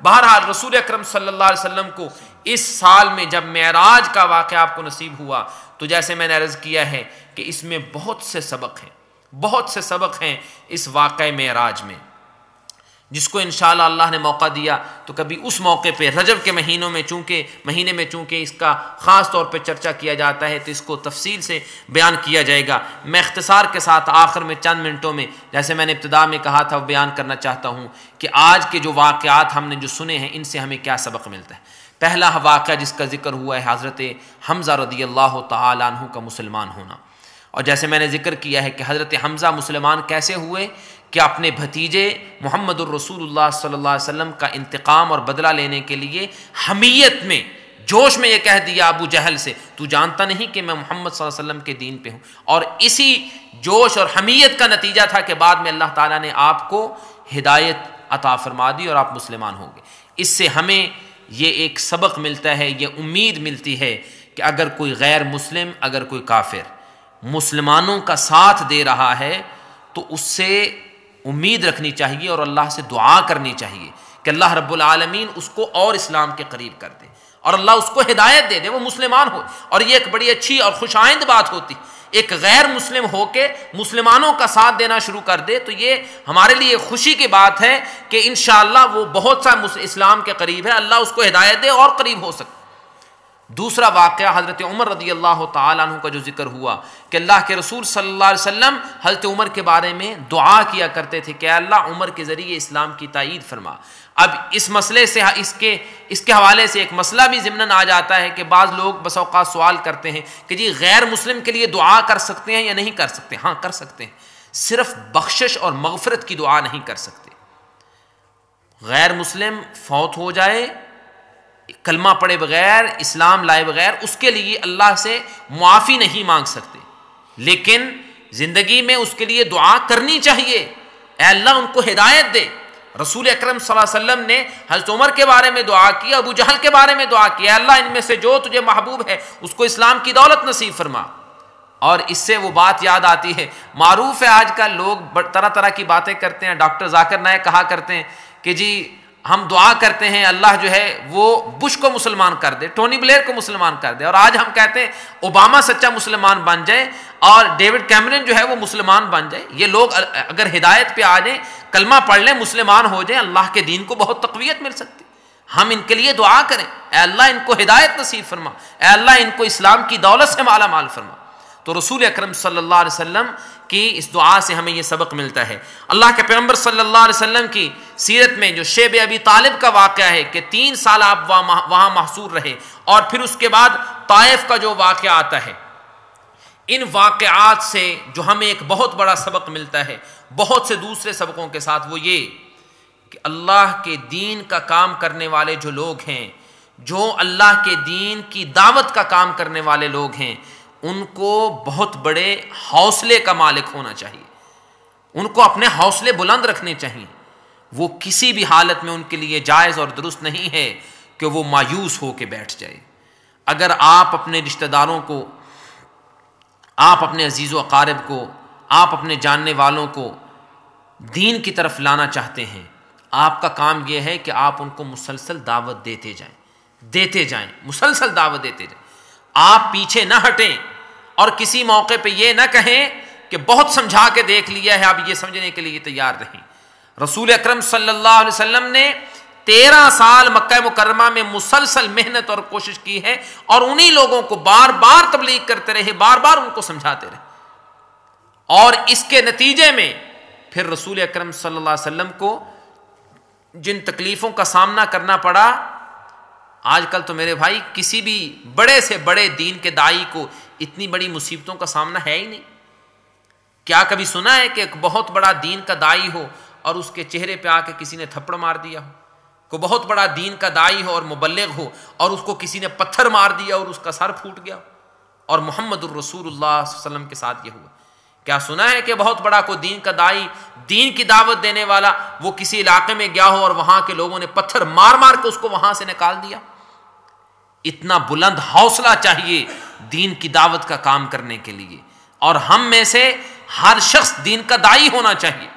بہرحال رسول اکرم صلی اللہ علیہ وسلم کو اس سال میں جب معراج کا واقعہ آپ کو نصیب ہوا تو جیسے میں نے عرض کیا ہے کہ اس میں بہت سے سبق ہیں اس واقعہ معراج میں، جس کو انشاءاللہ اللہ نے موقع دیا تو کبھی اس موقع پہ رجب کے مہینے میں چونکہ اس کا خاص طور پہ چرچا کیا جاتا ہے تو اس کو تفصیل سے بیان کیا جائے گا. میں اختصار کے ساتھ آخر میں چند منٹوں میں جیسے میں نے ابتدا میں کہا تھا وہ بیان کرنا چاہتا ہوں کہ آج کے جو واقعات ہم نے جو سنے ہیں ان سے ہمیں کیا سبق ملتا ہے. پہلا واقعہ جس کا ذکر ہوا ہے حضرت حمزہ رضی اللہ تعالیٰ عنہ کا مسلمان ہونا. اور جیسے میں نے ذکر کیا ہے کہ حضرت حمزہ مسلمان کیسے ہوئے کہ اپنے بھتیجے محمد الرسول اللہ صلی اللہ علیہ وسلم کا انتقام اور بدلہ لینے کے لیے حمیت میں، جوش میں یہ کہہ دیا ابو جہل سے تو جانتا نہیں کہ میں محمد صلی اللہ علیہ وسلم کے دین پہ ہوں. اور اسی جوش اور حمیت کا نتیجہ تھا کہ بعد میں اللہ تعالیٰ نے آپ کو ہدایت عطا فرما دی اور آپ مسلمان ہو گئے. اس سے ہمیں یہ ایک سبق ملتا ہے، یہ امید ملتی ہے کہ اگر کوئی غیر مسلم، اگر کوئی کافر مسلمانوں کا ساتھ دے رہا ہے تو اس سے امید رکھنی چاہیے اور اللہ سے دعا کرنی چاہیے کہ اللہ رب العالمین اس کو اور اسلام کے قریب کر دے اور اللہ اس کو ہدایت دے دے، وہ مسلمان ہو. اور یہ ایک بڑی اچھی اور خوش آئند بات ہوتی، ایک غیر مسلم ہو کے مسلمانوں کا ساتھ دینا شروع کر دے تو یہ ہمارے لیے خوشی کی بات ہے کہ انشاءاللہ وہ بہت سا اسلام کے قریب ہے، اللہ اس کو ہدایت دے اور قریب ہو سکے. دوسرا واقعہ حضرت عمر رضی اللہ تعالیٰ عنہ کا جو ذکر ہوا کہ اللہ کے رسول صلی اللہ علیہ وسلم حضرت عمر کے بارے میں دعا کیا کرتے تھے کہ اللہ عمر کے ذریعے اسلام کی تائید فرما. اب اس مسئلے سے اس کے حوالے سے ایک مسئلہ بھی ضمناً آ جاتا ہے کہ بعض لوگ بس اوقات سوال کرتے ہیں کہ جی غیر مسلم کے لیے دعا کر سکتے ہیں یا نہیں کر سکتے؟ ہاں کر سکتے ہیں، صرف بخشش اور مغفرت کی دعا نہیں کر سکتے. غیر مسلم فوت ہو جائے کلمہ پڑھے بغیر، اسلام لائے بغیر، اس کے لیے اللہ سے معافی نہیں مانگ سکتے، لیکن زندگی میں اس کے لیے دعا کرنی چاہیے، اے اللہ ان کو ہدایت دے. رسول اکرم صلی اللہ علیہ وسلم نے حضرت عمر کے بارے میں دعا کی، ابو جہل کے بارے میں دعا کی، اے اللہ ان میں سے جو تجھے محبوب ہے اس کو اسلام کی دولت نصیب فرما. اور اس سے وہ بات یاد آتی ہے، معروف ہے آج کل لوگ طرح طرح کی باتیں کرتے ہیں. ڈاکٹر ذاکر نائک کہا کرتے ہیں کہ جی ہم دعا کرتے ہیں اللہ جو ہے وہ بش کو مسلمان کر دے، ٹونی بلیئر کو مسلمان کر دے، اور آج ہم کہتے ہیں اوباما سچا مسلمان بن جائے اور ڈیوڈ کیمرن جو ہے وہ مسلمان بن جائے۔ یہ لوگ اگر ہدایت پہ آ جائیں، کلمہ پڑھ لیں، مسلمان ہو جائیں، اللہ کے دین کو بہت تقویت مل سکتی۔ ہم ان کے لیے دعا کریں، اے اللہ ان کو ہدایت نصیب فرما، اے اللہ ان کو اسلام کی دولت سے مالا مال فرما۔ تو رسول اکرم صلی اللہ علیہ وسلم کی اس دعا سے ہمیں یہ سبق ملتا ہے۔ اللہ کے پیغمبر صلی اللہ علیہ وسلم کی سیرت میں جو شیب ابی طالب کا واقعہ ہے کہ 3 سال آپ وہاں محصور رہے، اور پھر اس کے بعد طائف کا جو واقعہ آتا ہے، ان واقعات سے جو ہمیں ایک بہت بڑا سبق ملتا ہے بہت سے دوسرے سبقوں کے ساتھ، وہ یہ کہ اللہ کے دین کا کام کرنے والے جو لوگ ہیں، جو اللہ کے دین کی دعوت کا کام کرنے والے لوگ ہیں، ان کو بہت بڑے حوصلے کا مالک ہونا چاہیے، ان کو اپنے حوصلے بلند رکھنے چاہیے۔ وہ کسی بھی حالت میں ان کے لیے جائز اور درست نہیں ہے کہ وہ مایوس ہو کے بیٹھ جائے۔ اگر آپ اپنے رشتہ داروں کو، آپ اپنے عزیز و اقارب کو، آپ اپنے جاننے والوں کو دین کی طرف لانا چاہتے ہیں، آپ کا کام یہ ہے کہ آپ ان کو مسلسل دعوت دیتے جائیں، مسلسل دعوت دیتے جائیں۔ آپ پیچھے نہ ہٹیں اور کسی موقع پہ یہ نہ کہیں کہ بہت سمجھا کے دیکھ لیا ہے، اب یہ سمجھنے کے لیے تیار رہیں۔ رسول اکرم صلی اللہ علیہ وسلم نے 13 سال مکہ مکرمہ میں مسلسل محنت اور کوشش کی ہے، اور انہی لوگوں کو بار بار تبلیغ کرتے رہے، بار بار ان کو سمجھاتے رہے، اور اس کے نتیجے میں پھر رسول اکرم صلی اللہ علیہ وسلم کو جن تکلیفوں کا سامنا کرنا پڑا، آج کل تو میرے بھائی کسی بھی بڑے سے بڑے دین کے داعی کو اتنی بڑی مصیبتوں کا سامنا ہے ہی نہیں۔ کیا کبھی سنا ہے کہ ایک بہت بڑا دین کا داعی ہو اور اس کے چہرے پہ آ کے کسی نے تھپڑ مار دیا ہو؟ کوئی بہت بڑا دین کا داعی ہو اور مبلغ ہو اور اس کو کسی نے پتھر مار دیا اور اس کا سر پھوٹ گیا؟ اور محمد الرسول اللہ صلی اللہ علیہ وسلم کے ساتھ یہ ہوا۔ کیا سنا ہے کہ بہت بڑا کوئی دین کا داعی، دین کی دعوت دینے والا، وہ کسی علاقے میں گیا ہو اور وہاں کے لوگوں نے پتھر مار مار کے اس کو وہاں سے نکال دیا؟ اتنا بلند حوصلہ چاہیے دین کی دعوت کا کام کرنے کے لیے، اور ہم میں سے ہر شخص دین کا داعی ہونا چاہیے۔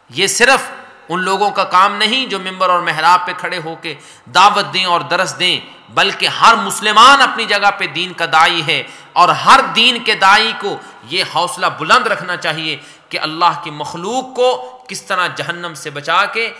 یہ صرف ان لوگوں کا کام نہیں جو ممبر اور محراب پہ کھڑے ہو کے دعوت دیں اور درس دیں، بلکہ ہر مسلمان اپنی جگہ پہ دین کا داعی ہے، اور ہر دین کے داعی کو یہ حوصلہ بلند رکھنا چاہیے کہ اللہ کی مخلوق کو کس طرح جہنم سے بچا کے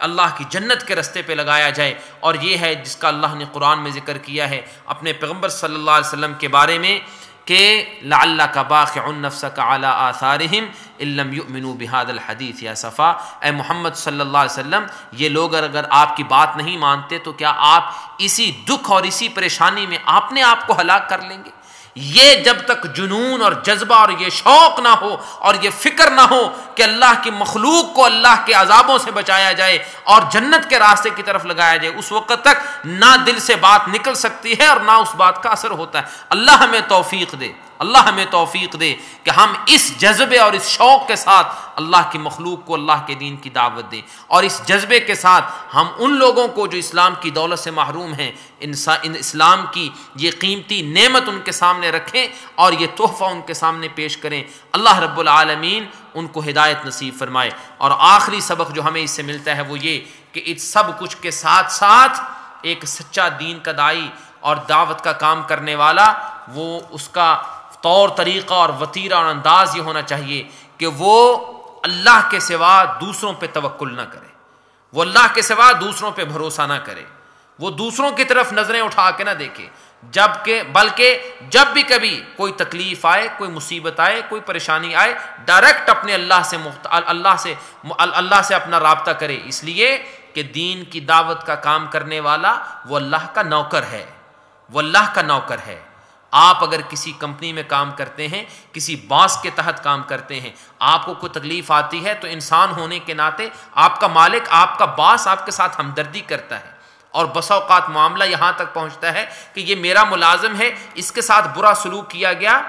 اللہ کی جنت کے رستے پہ لگایا جائے۔ اور یہ ہے جس کا اللہ نے قرآن میں ذکر کیا ہے اپنے پیغمبر صلی اللہ علیہ وسلم کے بارے میں کہ لعلک باخع نفسک علی آثارہم ان لم یؤمنوا بہذا الحدیث یا صفا، اے محمد صلی اللہ علیہ وسلم، یہ لوگ اگر آپ کی بات نہیں مانتے تو کیا آپ اسی دکھ اور اسی پریشانی میں اپنے آپ کو ہلاک کر لیں گے؟ یہ جب تک جنون اور جذبہ اور یہ شوق نہ ہو اور یہ فکر نہ ہو کہ اللہ کی مخلوق کو اللہ کے عذابوں سے بچایا جائے اور جنت کے راستے کی طرف لگایا جائے، اس وقت تک نہ دل سے بات نکل سکتی ہے اور نہ اس بات کا اثر ہوتا ہے۔ اللہ ہمیں توفیق دے، اللہ ہمیں توفیق دے کہ ہم اس جذبے اور اس شوق کے ساتھ اللہ کی مخلوق کو اللہ کے دین کی دعوت دیں، اور اس جذبے کے ساتھ ہم ان لوگوں کو جو اسلام کی دولت سے محروم ہیں، اسلام کی یہ قیمتی نعمت ان کے سامنے رکھیں اور یہ تحفہ ان کے سامنے پیش کریں۔ اللہ رب العالمین ان کو ہدایت نصیب فرمائے۔ اور آخری سبق جو ہمیں اس سے ملتا ہے وہ یہ کہ اس سب کچھ کے ساتھ ساتھ ایک سچا دین کا داعی اور دعوت کا کام کرنے والا، وہ اس کا طور طریقہ اور وتیرہ اور انداز یہ ہونا چاہیے کہ وہ اللہ کے سوا دوسروں پہ توکل نہ کرے، وہ اللہ کے سوا دوسروں پہ بھروسہ نہ کرے، وہ دوسروں کی طرف نظریں اٹھا کے نہ دیکھے، بلکہ جب بھی کبھی کوئی تکلیف آئے، کوئی مصیبت آئے، کوئی پریشانی آئے، ڈائریکٹ اپنے اللہ سے اپنا رابطہ کرے، اس لیے کہ دین کی دعوت کا کام کرنے والا وہ اللہ کا نوکر ہے، وہ اللہ کا نوکر ہے۔ آپ اگر کسی کمپنی میں کام کرتے ہیں، کسی باس کے تحت کام کرتے ہیں، آپ کو کوئی تکلیف آتی ہے تو انسان ہونے کے ناطے آپ کا مالک، آپ کا باس آپ کے ساتھ ہمدردی کرتا ہے، اور بسا اوقات معاملہ یہاں تک پہنچتا ہے کہ یہ میرا ملازم ہے، اس کے ساتھ برا سلوک کیا گیا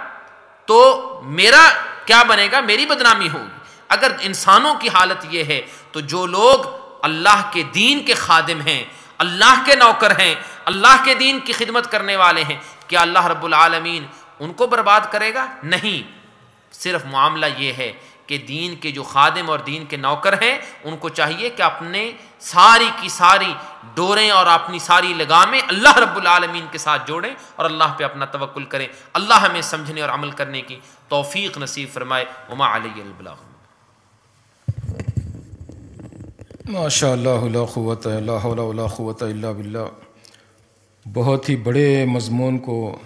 تو میرا کیا بنے گا، میری بدنامی ہوگی۔ اگر انسانوں کی حالت یہ ہے تو جو لوگ اللہ کے دین کے خادم ہیں، اللہ کے نوکر ہیں، اللہ کے دین کی خدمت کرنے والے ہیں، کیا اللہ رب العالمین ان کو برباد کرے گا؟ نہیں، صرف معاملہ یہ ہے کہ دین کے جو خادم اور دین کے نوکر ہیں ان کو چاہیے کہ اپنے ساری کی ساری ڈوریں اور اپنی ساری لگامیں اللہ رب العالمین کے ساتھ جوڑیں اور اللہ پہ اپنا توکل کریں. اللہ ہمیں سمجھنے اور عمل کرنے کی توفیق نصیب فرمائے. وما علی البلاغ. ماشاء اللہ لا قوت لا حول ولا قوت الا باللہ. بہت ہی بڑے مضمون کو،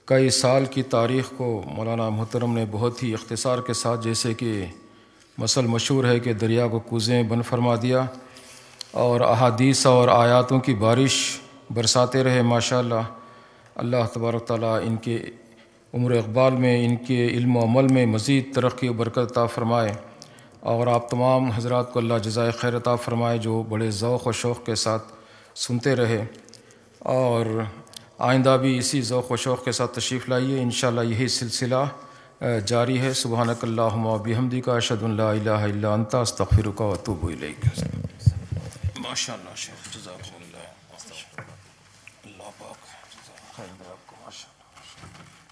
کئی سال کی تاریخ کو مولانا محترم نے بہت ہی اختصار کے ساتھ، جیسے کہ مثل مشہور ہے کہ دریا کو کوزیں بند فرما دیا، اور احادیث اور آیاتوں کی بارش برساتے رہے. ماشاء اللہ. اللہ تبارک تعالیٰ ان کے عمر اقبال میں، ان کے علم و عمل میں مزید ترقی و برکت عطا فرمائے، اور آپ تمام حضرات کو اللہ جزائے خیر عطا فرمائے جو بڑے ذوق و شوق کے ساتھ سنتے رہے، اور آئندہ بھی اسی ذوق و شوق کے ساتھ تشریف لائیے. انشاءاللہ یہی سلسلہ جاری ہے. سبحانک اللہم و بحمدک اشہد ان لا الہ الا انت استغفرک و اتوب الیک. ماشاءاللہ شیخ جزاکم اللہ. اللہ پاک خیر آپ کو. ماشاءاللہ.